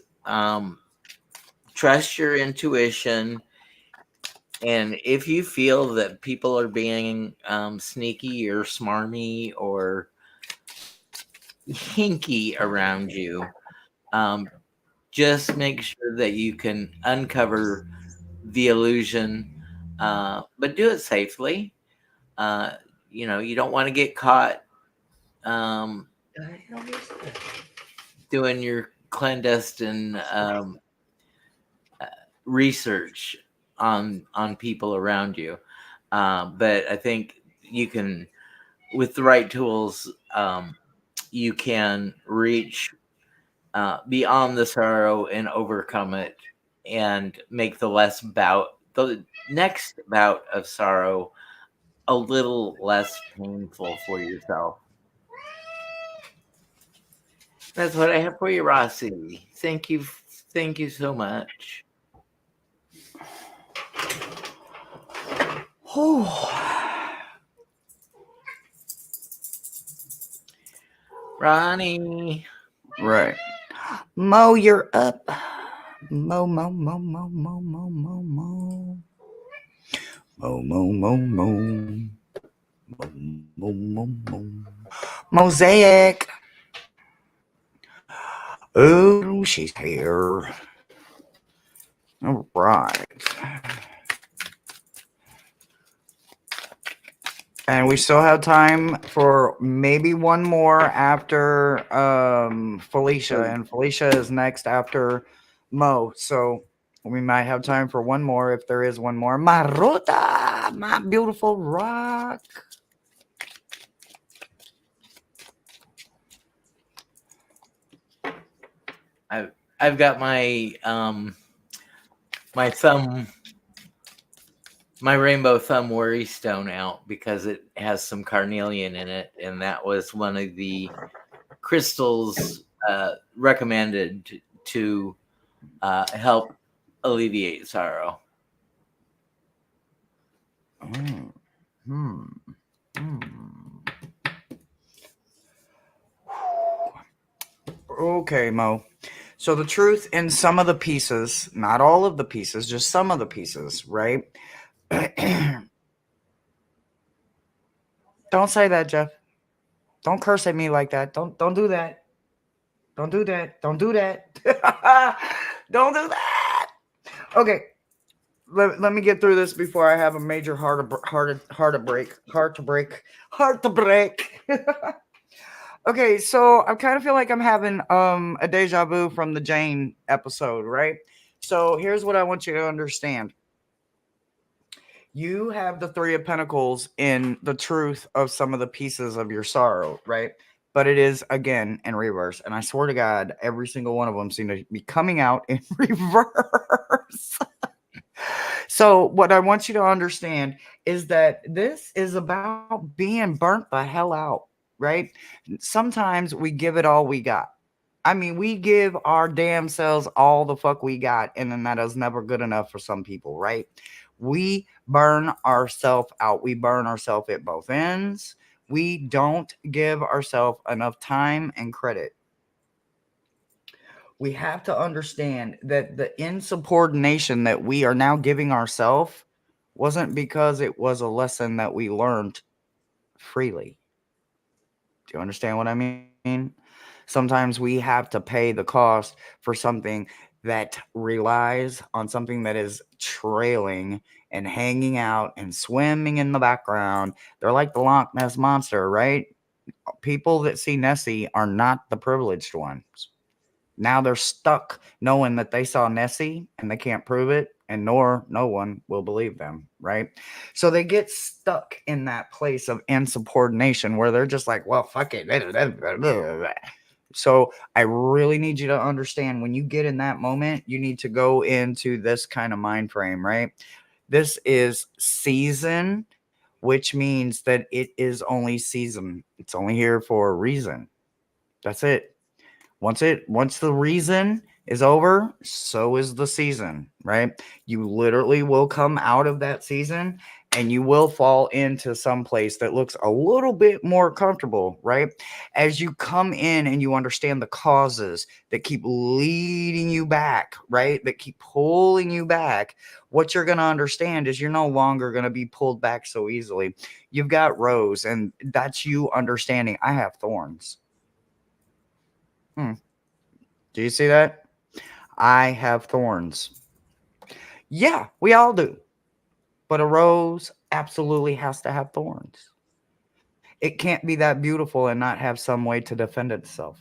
trust your intuition. And if you feel that people are being sneaky or smarmy or hinky around you, um, just make sure that you can uncover the illusion, but do it safely. Uh, you don't want to get caught um, doing your clandestine research on people around you. But I think you can, with the right tools, you can reach beyond the sorrow and overcome it, and make the next bout of sorrow a little less painful for yourself. That's what I have for you, Rossy. Thank you so much. Ronnie. Right. Mo, you're up. Mo, mo, mo, mo, mo, mo, mo, mo. Mo, mo, mo, mo. Mo, mo, mo, mo. MoeZayik. Oh, she's here. All right. And we still have time for maybe one more after Felicia. And Felicia is next after Mo. So we might have time for one more if there is one more. Maruta, my beautiful rock. I've got my my thumb, my rainbow thumb worry stone out because it has some carnelian in it, and that was one of the crystals recommended to help alleviate sorrow. Mm. Hmm. Hmm. Okay, Mo. So the truth in some of the pieces, not all of the pieces, just some of the pieces, right? Don't say that, Jeff. Don't curse at me like that. Don't do that. Don't do that. Don't do that. Don't do that. Okay. Let me get through this before I have a major heart to break. Okay, so I kind of feel like I'm having a deja vu from the Jane episode, right? So here's what I want you to understand. You have the Three of Pentacles in the truth of some of the pieces of your sorrow, right? But it is again in reverse. And I swear to God, every single one of them seem to be coming out in reverse. So, what I want you to understand is that this is about being burnt the hell out, right? Sometimes we give it all we got. I mean, we give our damn selves all the fuck we got, and then that is never good enough for some people, right? We burn ourselves out. We burn ourselves at both ends. We don't give ourselves enough time and credit. We have to understand that the insubordination that we are now giving ourselves wasn't because it was a lesson that we learned freely. Do you understand what I mean? Sometimes we have to pay the cost for something that relies on something that is trailing and hanging out and swimming in the background. They're like the Loch Ness monster, right? People that see Nessie are not the privileged ones. Now they're stuck knowing that they saw Nessie and they can't prove it, and nor no one will believe them, right? So they get stuck in that place of insubordination where they're just like, well, fuck it. So I really need you to understand when you get in that moment, you need to go into this kind of mind frame, right? This is season, which means that it is only season. It's only here for a reason. That's it. Once the reason is over, so is the season, right? You literally will come out of that season and you will fall into some place that looks a little bit more comfortable, right? As you come in and you understand the causes that keep leading you back, right? That keep pulling you back, what you're going to understand is you're no longer going to be pulled back so easily. You've got Rose, and that's you understanding I have thorns. Do you see that? I have thorns. Yeah, we all do. But a rose absolutely has to have thorns. It can't be that beautiful and not have some way to defend itself.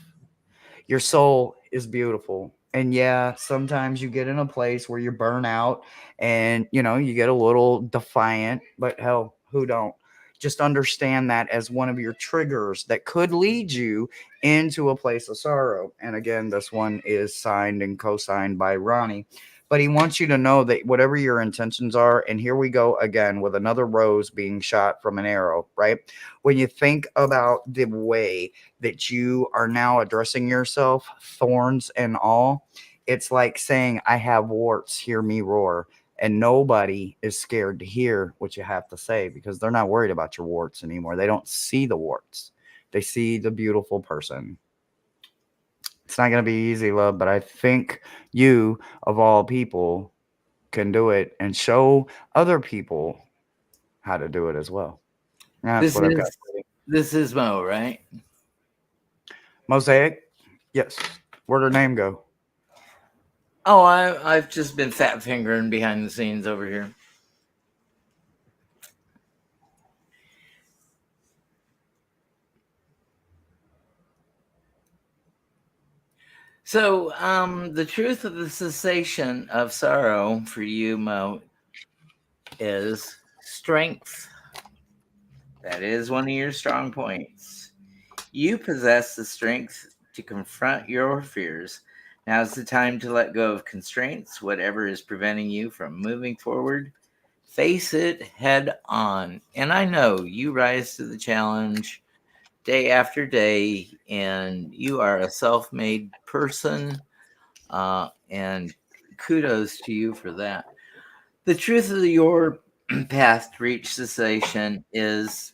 Your soul is beautiful. And yeah, sometimes you get in a place where you burn out and, you get a little defiant, but hell, who don't? Just understand that as one of your triggers that could lead you into a place of sorrow. And again, this one is signed and co-signed by Ronnie. But he wants you to know that whatever your intentions are, and here we go again with another rose being shot from an arrow, right? When you think about the way that you are now addressing yourself, thorns and all, it's like saying, I have warts, hear me roar. And nobody is scared to hear what you have to say because they're not worried about your warts anymore. They don't see the warts. They see the beautiful person. It's not going to be easy, love, but I think you, of all people, can do it and show other people how to do it as well. That's This what I've got is for you. this is Mo, right? MoeZayik? Yes. Where'd her name go? Oh, I've just been fat fingering behind the scenes over here. So, the truth of the cessation of sorrow for you, Mo, is strength. That is one of your strong points. You possess the strength to confront your fears. Now's the time to let go of constraints, whatever is preventing you from moving forward. Face it head on. And I know you rise to the challenge day after day, and you are a self made person. And kudos to you for that. The truth of your path to reach cessation is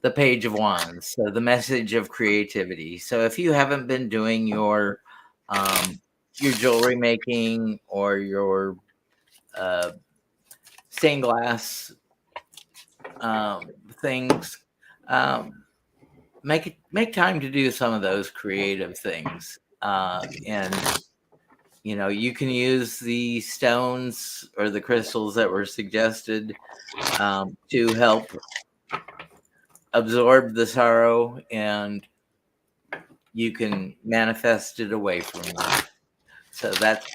the Page of Wands, so the message of creativity. So if you haven't been doing your jewelry making or your uh, stained glass um, things, um, make time to do some of those creative things. And you can use the stones or the crystals that were suggested to help absorb the sorrow, and you can manifest it away from you. So that's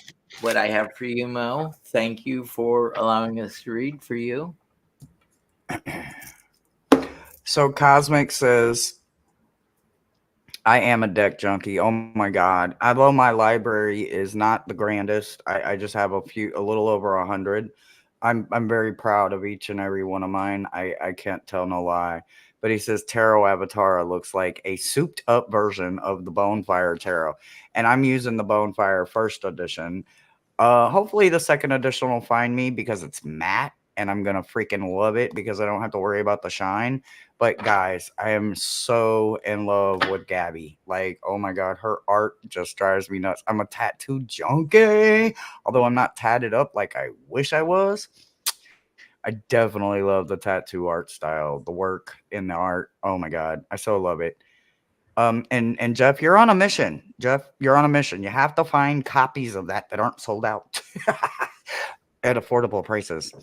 what I have for you, Mo. Thank you for allowing us to read for you. So Cosmic says, I am a deck junkie. Oh my god. Although my library is not the grandest, I just have a little over 100. I'm very proud of each and every one of mine. I can't tell no lie. But he says Tarot Avatar looks like a souped up version of the Bonefire Tarot. And I'm using the Bonefire first edition. Hopefully the second edition will find me because it's matte and I'm gonna freaking love it because I don't have to worry about the shine. But guys, I am so in love with Gabby. Like, oh my god, her art just drives me nuts. I'm a tattoo junkie, although I'm not tatted up like I wish I was. I definitely love the tattoo art style, the work in the art. Oh my god, I so love it. And Jeff, you're on a mission. Jeff, you're on a mission. You have to find copies of that aren't sold out at affordable prices.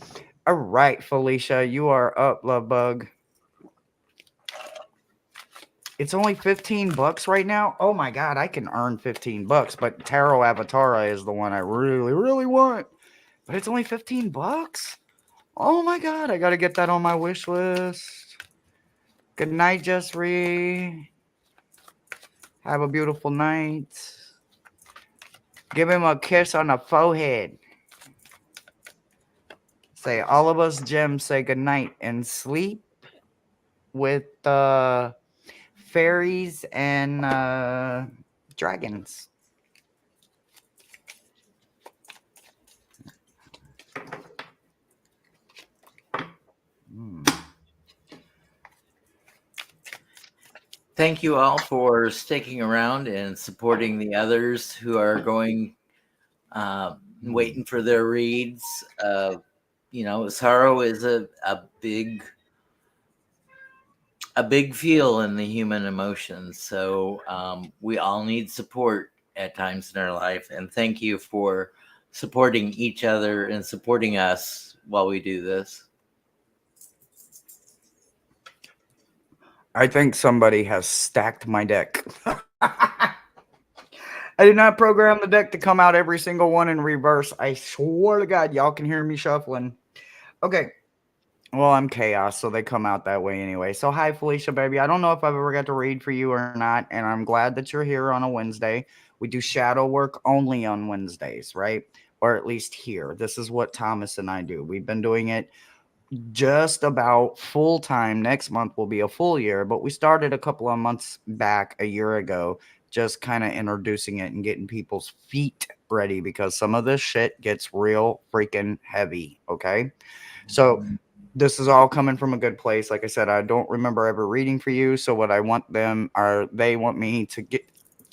All right, Felicia, you are up, love bug. It's only 15 bucks right now. Oh my god, I can earn 15 bucks, but Tarot Avatara is the one I really, really want. But it's only 15 bucks? Oh my god, I gotta get that on my wish list. Good night, Jes Ri. Have a beautiful night. Give him a kiss on the forehead. Say, all of us gems say goodnight and sleep with fairies and dragons. Mm. Thank you all for sticking around and supporting the others who are going, waiting for their reads. Sorrow is a big feel in the human emotions. So we all need support at times in our life. And thank you for supporting each other and supporting us while we do this. I think somebody has stacked my deck. I did not program the deck to come out every single one in reverse. I swear to God, y'all can hear me shuffling. Okay. Well, I'm chaos, so they come out that way anyway. So, hi, Felicia, baby. I don't know if I've ever got to read for you or not, and I'm glad that you're here on a Wednesday. We do shadow work only on Wednesdays, right? Or at least here. This is what Thomas and I do. We've been doing it just about full time. Next month will be a full year, but we started a couple of months back, a year ago, just kind of introducing it and getting people's feet ready because some of this shit gets real freaking heavy. Okay. So, this is all coming from a good place. Like I said, I don't remember ever reading for you. So what I want them are they want me to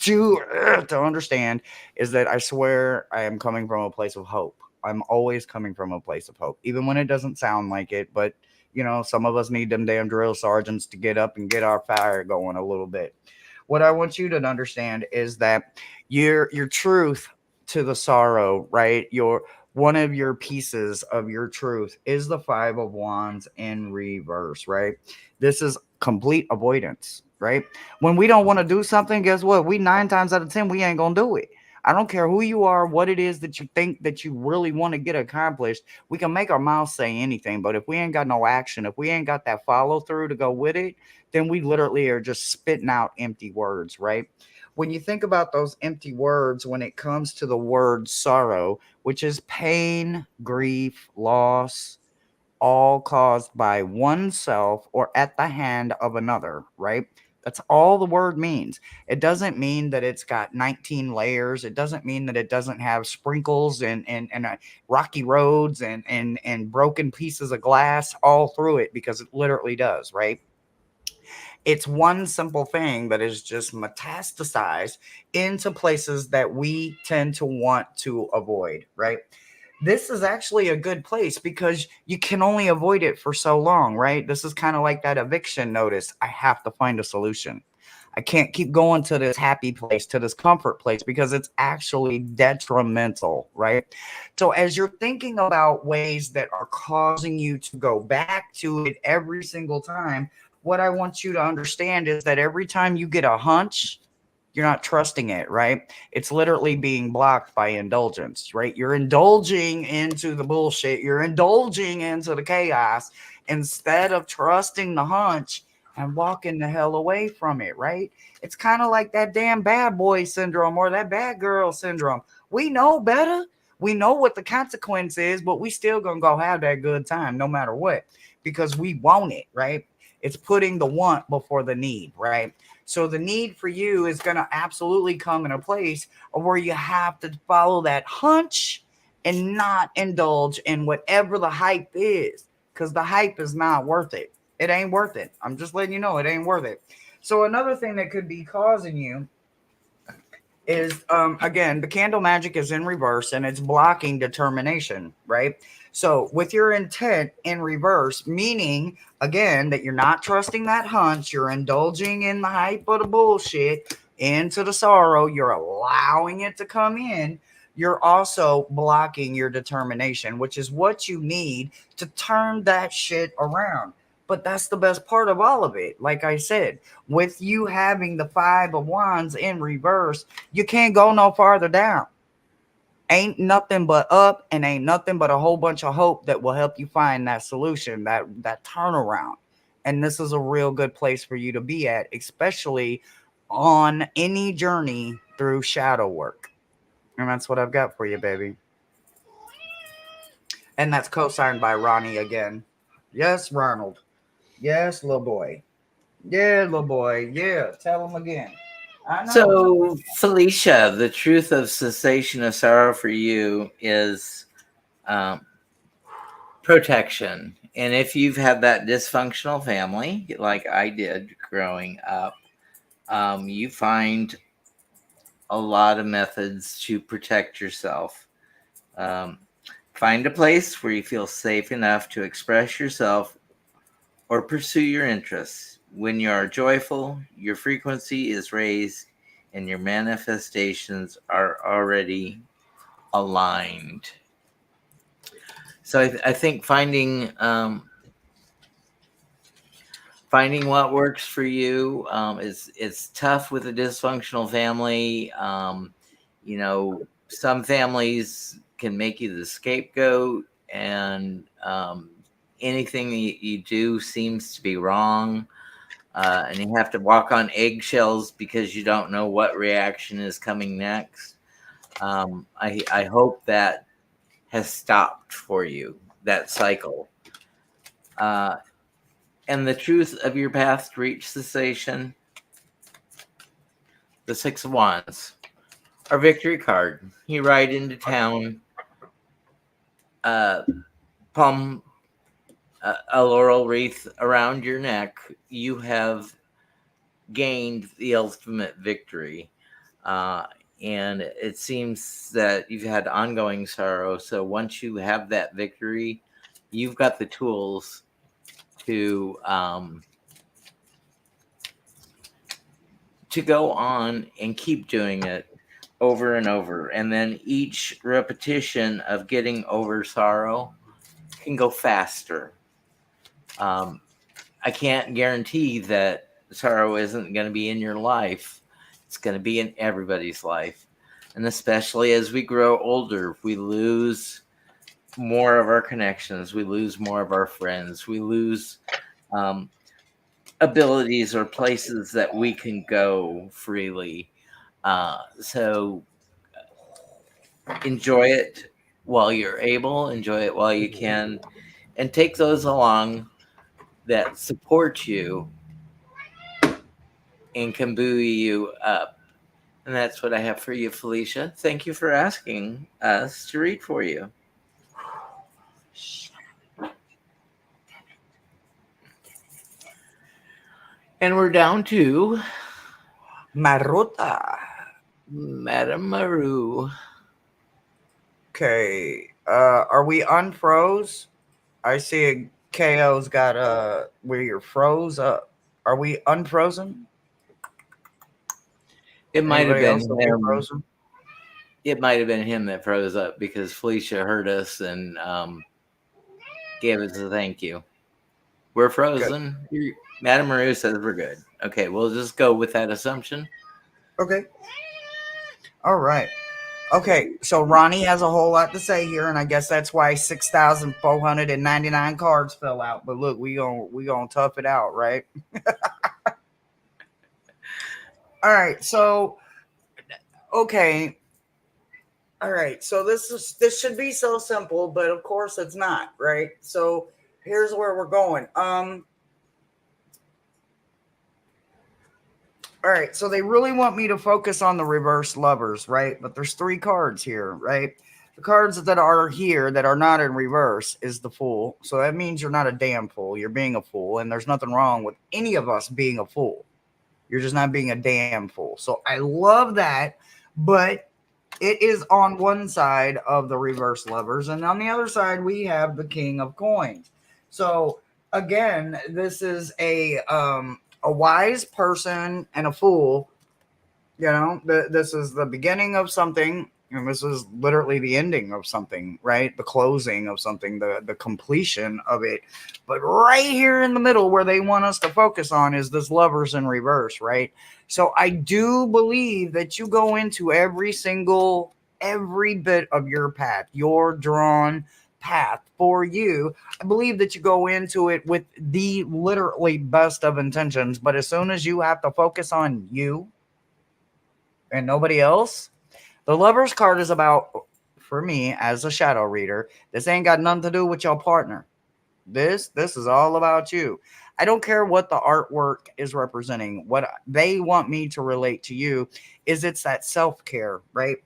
you to understand is that I swear I am coming from a place of hope. I'm always coming from a place of hope, even when it doesn't sound like it. But some of us need them damn drill sergeants to get up and get our fire going a little bit. What I want you to understand is that your truth to the sorrow, right? Your one of your pieces of your truth is the Five of Wands in reverse, right? This is complete avoidance, right? When we don't want to do something, guess what? We 9 times out of 10, we ain't gonna do it. I don't care who you are, what it is that you think that you really want to get accomplished. We can make our mouth say anything, but if we ain't got no action, if we ain't got that follow through to go with it, then we literally are just spitting out empty words, right? When you think about those empty words, when it comes to the word sorrow, which is pain, grief, loss, all caused by oneself or at the hand of another, right? That's all the word means. It doesn't mean that it's got 19 layers. It doesn't mean that it doesn't have sprinkles and rocky roads and broken pieces of glass all through it, because it literally does, right? It's one simple thing that is just metastasized into places that we tend to want to avoid, right? This is actually a good place because you can only avoid it for so long, right? This is kind of like that eviction notice. I have to find a solution. I can't keep going to this happy place, to this comfort place, because it's actually detrimental, right? So, as you're thinking about ways that are causing you to go back to it every single time, what I want you to understand is that every time you get a hunch, you're not trusting it, right? It's literally being blocked by indulgence, right? You're indulging into the bullshit, you're indulging into the chaos instead of trusting the hunch and walking the hell away from it, right? It's kind of like that damn bad boy syndrome or that bad girl syndrome. We know better. We know what the consequence is, but we still gonna go have that good time no matter what, because we want it, right? It's putting the want before the need, right? So the need for you is going to absolutely come in a place where you have to follow that hunch and not indulge in whatever the hype is, because the hype is not worth it. It ain't worth it. I'm just letting you know it ain't worth it. So another thing that could be causing you is again, the candle magic is in reverse and it's blocking determination, right? So with your intent in reverse, meaning again that you're not trusting that hunch, you're indulging in the hype of the bullshit into the sorrow, you're allowing it to come in, you're also blocking your determination, which is what you need to turn that shit around. But that's the best part of all of it. Like I said, with you having the Five of Wands in reverse, you can't go no farther down. Ain't nothing but up, and ain't nothing but a whole bunch of hope that will help you find that solution, that turnaround. And this is a real good place for you to be at, especially on any journey through shadow work. And that's what I've got for you, baby. And that's co-signed by Ronnie again. Yes, Ronald. Yes, little boy. Yeah, little boy. Yeah, tell him again. I know. So, Felicia, the truth of cessation of sorrow for you is um, protection. And if you've had that dysfunctional family, like I did growing up, you find a lot of methods to protect yourself. Um, find a place where you feel safe enough to express yourself or pursue your interests. When you are joyful, your frequency is raised and your manifestations are already aligned. So I think finding what works for you is it's tough with a dysfunctional family. Some families can make you the scapegoat, and anything that you do seems to be wrong. And you have to walk on eggshells because you don't know what reaction is coming next. I hope that has stopped for you, that cycle. Uh, and the truth of your path to reach cessation, the Six of Wands, our victory card. You ride into town, uh, palm a laurel wreath around your neck. You have gained the ultimate victory. Uh, and it seems that you've had ongoing sorrow. So once you have that victory, you've got the tools to to go on and keep doing it over and over. And then each repetition of getting over sorrow can go faster. Um, I can't guarantee that sorrow isn't going to be in your life. It's going to be in everybody's life. And especially as we grow older, we lose more of our connections, we lose more of our friends, we lose um, abilities or places that we can go freely. So enjoy it while you're able, enjoy it while you can, and take those along that support you and can buoy you up. And that's what I have for you, Felicia. Thank you for asking us to read for you. And we're down to Maruta. Madame Maru. Okay. Are we unfroze? I see a KO's got where you're froze up. Are we unfrozen? It might have Anybody else been that we him. frozen? It might have been him that froze up because Felicia heard us and gave us a thank you. We're frozen. Madame Maru says we're good. Okay, we'll just go with that assumption. Okay. All right. Okay, so Ronnie has a whole lot to say here, and I guess that's why 6,499 cards fell out. But look, we gonna tough it out, right? All right, so okay, all right, so this should be so simple, but of course it's not, right? So here's where we're going. All right, so they really want me to focus on the reverse lovers, right? But there's 3 cards here, right? The cards that are here that are not in reverse is the Fool. So that means you're not a damn fool. You're being a fool, and there's nothing wrong with any of us being a fool. You're just not being a damn fool. So I love that, but it is on one side of the reverse lovers, and on the other side we have the King of Coins. So again, this is a wise person and a fool. You know, this is the beginning of something, and this is literally the ending of something, right? The closing of something, the completion of it. But right here in the middle, where they want us to focus on, is this lovers in reverse, right? So I do believe that you go into every bit of your path, your drawn path for you. I believe that you go into it with the literally best of intentions, but as soon as you have to focus on you and nobody else, the Lover's card is about, for me as a shadow reader, this ain't got nothing to do with your partner. This is all about you. I don't care what the artwork is representing. What they want me to relate to you is it's that self-care, right?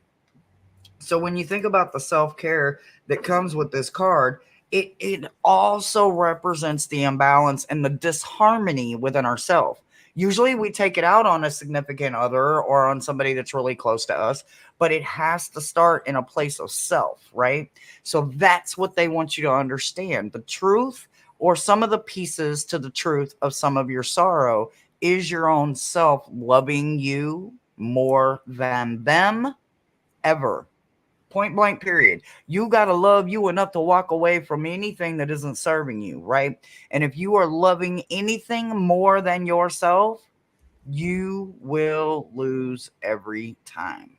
So when you think about the self-care that comes with this card, it also represents the imbalance and the disharmony within ourselves. Usually we take it out on a significant other or on somebody that's really close to us, but it has to start in a place of self, right? So that's what they want you to understand. The truth, or some of the pieces to the truth of some of your sorrow, is your own self loving you more than them ever. Point blank, period. You got to love you enough to walk away from anything that isn't serving you, right? And if you are loving anything more than yourself, you will lose every time.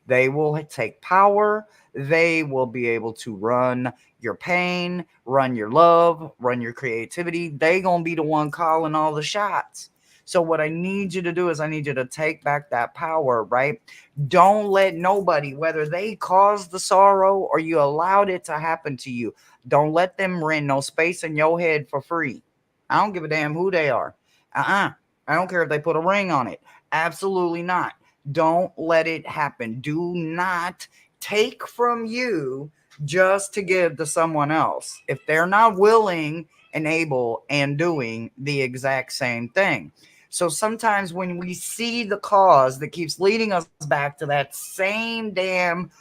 They will take power. They will be able to run your pain, run your love, run your creativity. They going to be the one calling all the shots. So what I need you to do is I need you to take back that power, right? Don't let nobody, whether they caused the sorrow or you allowed it to happen to you, don't let them rent no space in your head for free. I don't give a damn who they are. I don't care if they put a ring on it. Absolutely not. Don't let it happen. Do not take from you just to give to someone else if they're not willing and able and doing the exact same thing. So sometimes when we see the cause that keeps leading us back to that same damn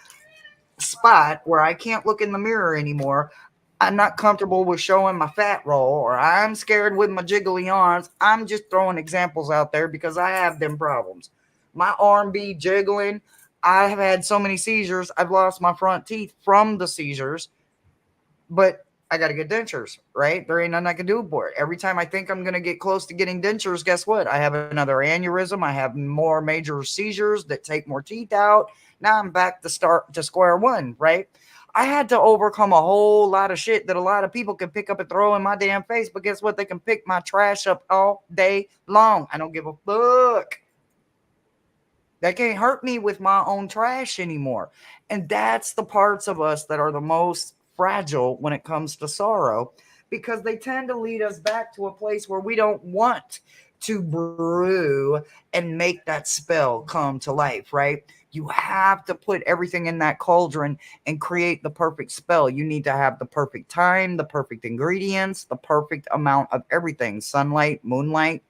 spot where I can't look in the mirror anymore, I'm not comfortable with showing my fat roll, or I'm scared with my jiggly arms. I'm just throwing examples out there because I have them problems. My arm be jiggling. I have had so many seizures. I've lost my front teeth from the seizures, but I got to get dentures, right? There ain't nothing I can do for it. Every time I think I'm going to get close to getting dentures, guess what? I have another aneurysm. I have more major seizures that take more teeth out. Now I'm back to start to square one, right? I had to overcome a whole lot of shit that a lot of people can pick up and throw in my damn face, but guess what? They can pick my trash up all day long. I don't give a fuck. They can't hurt me with my own trash anymore. And that's the parts of us that are the most fragile when it comes to sorrow, because they tend to lead us back to a place where we don't want to brew and make that spell come to life, right? You have to put everything in that cauldron and create the perfect spell. You need to have the perfect time, the perfect ingredients, the perfect amount of everything: sunlight, moonlight,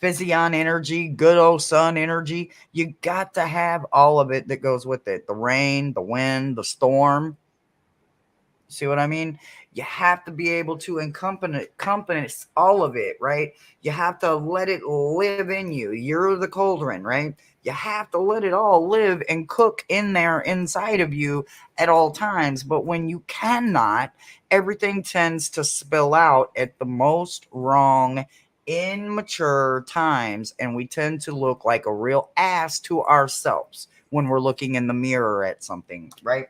Physion energy, good old sun energy. You got to have all of it that goes with it: the rain, the wind, the storm. See what I mean? You have to be able to encompass all of it, right? You have to let it live in you. You're the cauldron, right? You have to let it all live and cook in there inside of you at all times. But when you cannot, everything tends to spill out at the most wrong, immature times. And we tend to look like a real ass to ourselves when we're looking in the mirror at something, right?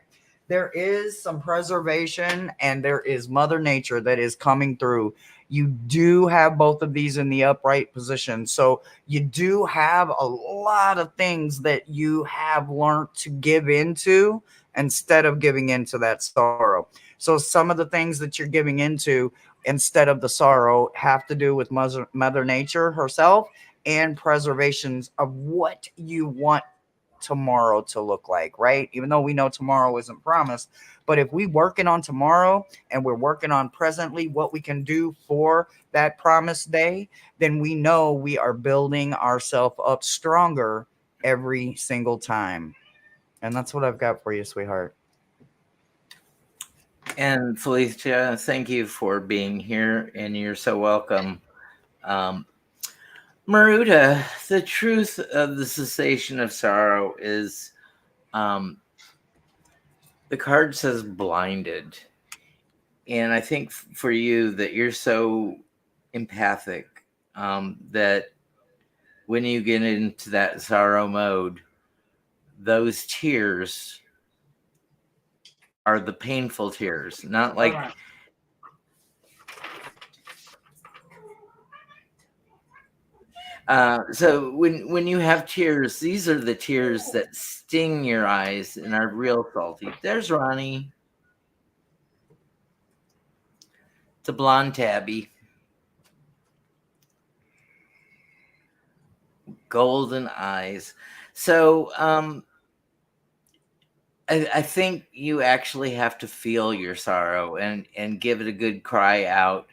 There is some preservation and there is Mother Nature that is coming through. You do have both of these in the upright position. So you do have a lot of things that you have learned to give into instead of giving into that sorrow. So some of the things that you're giving into instead of the sorrow have to do with Mother Nature herself and preservations of what you want tomorrow to look like, right? Even though we know tomorrow isn't promised, but if we working on tomorrow and we're working on presently what we can do for that promised day, then we know we are building ourselves up stronger every single time. And that's what I've got for you, sweetheart. And Felicia, thank you for being here, and you're so welcome. Um, Maruta, the truth of the cessation of sorrow is, um, the card says blinded. And I think for you that you're so empathic, that when you get into that sorrow mode, those tears are the painful tears, not like so when you have tears, these are the tears that sting your eyes and are real salty. There's Ronnie, the blonde tabby, golden eyes. So I think you actually have to feel your sorrow and give it a good cry out.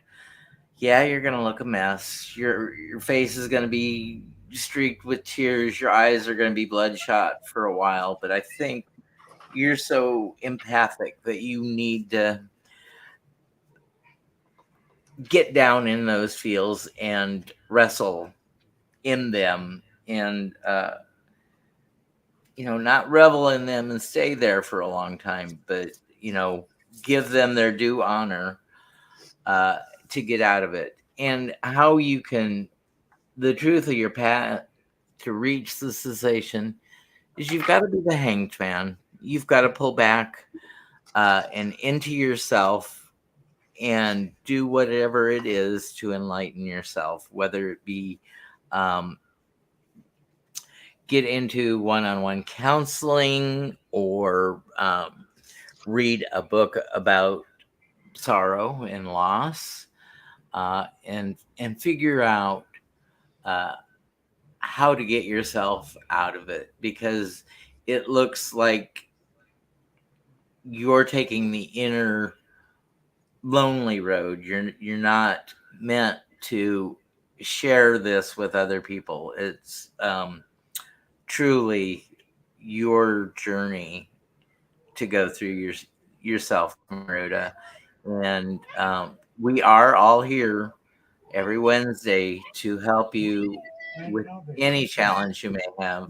Yeah, you're gonna look a mess. Your face is gonna be streaked with tears. Your eyes are gonna be bloodshot for a while. But I think you're so empathic that you need to get down in those feels and wrestle in them, and not revel in them and stay there for a long time, but give them their due honor, uh, to get out of it. And how you can, the truth of your path to reach the cessation is you've got to be the hanged man. You've got to pull back, and into yourself and do whatever it is to enlighten yourself, whether it be um, get into one-on-one counseling, or read a book about sorrow and loss, and figure out uh, how to get yourself out of it, because it looks like you're taking the inner lonely road. You're not meant to share this with other people. It's truly your journey to go through yourself, Maruta. And we are all here every Wednesday to help you with any challenge you may have.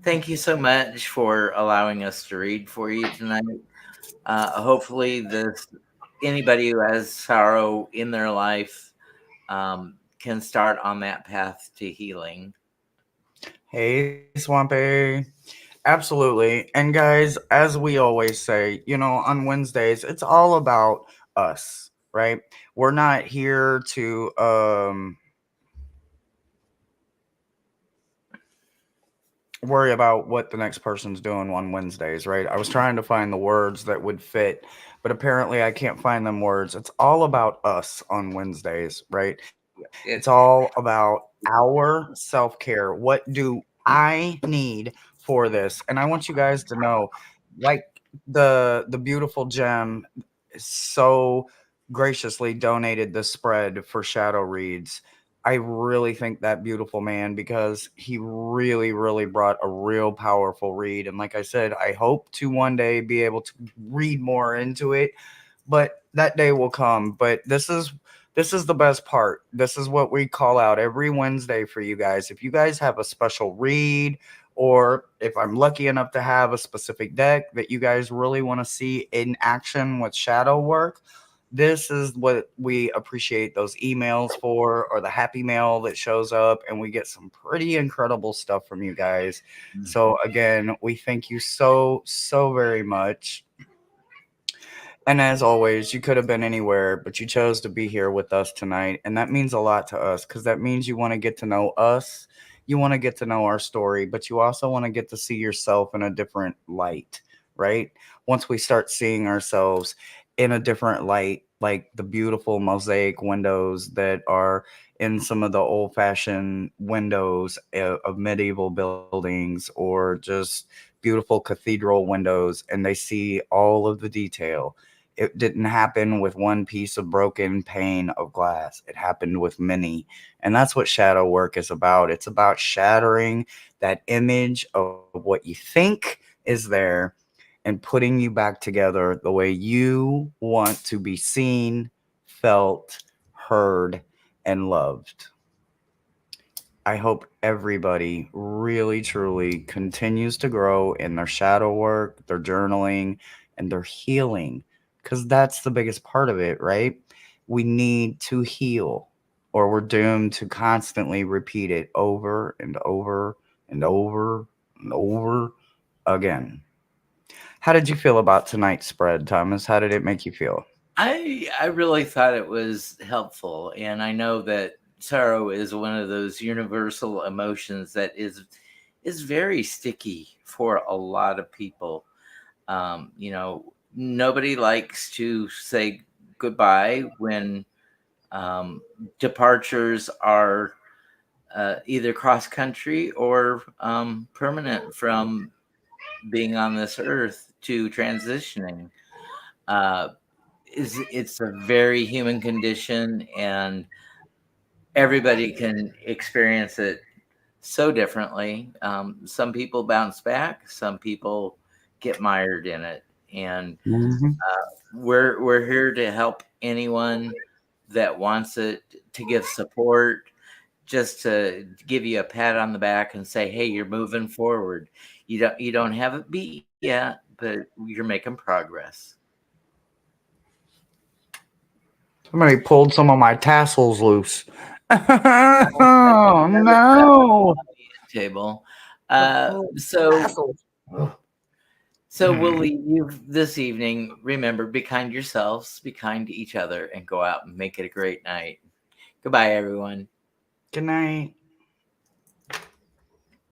Thank you so much for allowing us to read for you tonight. Hopefully, this anybody who has sorrow in their life can start on that path to healing. Hey, Swampy. Absolutely. And guys, as we always say, on Wednesdays, it's all about us, right? We're not here to worry about what the next person's doing on Wednesdays, right? I was trying to find the words that would fit, but apparently I can't find them words. It's all about us on Wednesdays, right? It's It, all about our self-care. What do I need for this? And I want you guys to know, like the beautiful gem so graciously donated the spread for shadow reads. I really think that beautiful man, because he really, really brought a real powerful read. And like I said, I hope to one day be able to read more into it, but that day will come. But this is the best part. This is what we call out every Wednesday for you guys. If you guys have a special read, or if I'm lucky enough to have a specific deck that you guys really want to see in action with shadow work, this is what we appreciate those emails for, or the happy mail that shows up, and we get some pretty incredible stuff from you guys. So again, we thank you so very much. And as always, you could have been anywhere, but you chose to be here with us tonight. And that means a lot to us, because that means you want to get to know us. You want to get to know our story, but you also want to get to see yourself in a different light, right? Once we start seeing ourselves in a different light, like the beautiful mosaic windows that are in some of the old fashioned windows of medieval buildings, or just beautiful cathedral windows, and they see all of the detail. It didn't happen with one piece of broken pane of glass. It happened with many. And that's what shadow work is about. It's about shattering that image of what you think is there and putting you back together the way you want to be seen, felt, heard, and loved. I hope everybody really, truly continues to grow in their shadow work, their journaling, and their healing, because that's the biggest part of it, right? We need to heal, or we're doomed to constantly repeat it over and over and over and over again. How did you feel about tonight's spread, Thomas? How did it make you feel? I really thought it was helpful, and I know that sorrow is one of those universal emotions that is very sticky for a lot of people. Nobody likes to say goodbye when um, departures are either cross country or permanent from being on this earth to transitioning. Uh, it's a very human condition, and everybody can experience it so differently. Some people bounce back, some people get mired in it, and Mhm. we're here to help anyone that wants it, to give support, just to give you a pat on the back and say, "Hey, you're moving forward. You don't have it beat yet, but you're making progress." Somebody pulled some of my tassels loose. I think Oh, that was no. table. The Uh, whole so tassels. so we'll leave you this evening. Remember, be kind to yourselves, be kind to each other, and go out and make it a great night. Goodbye, everyone. Good night.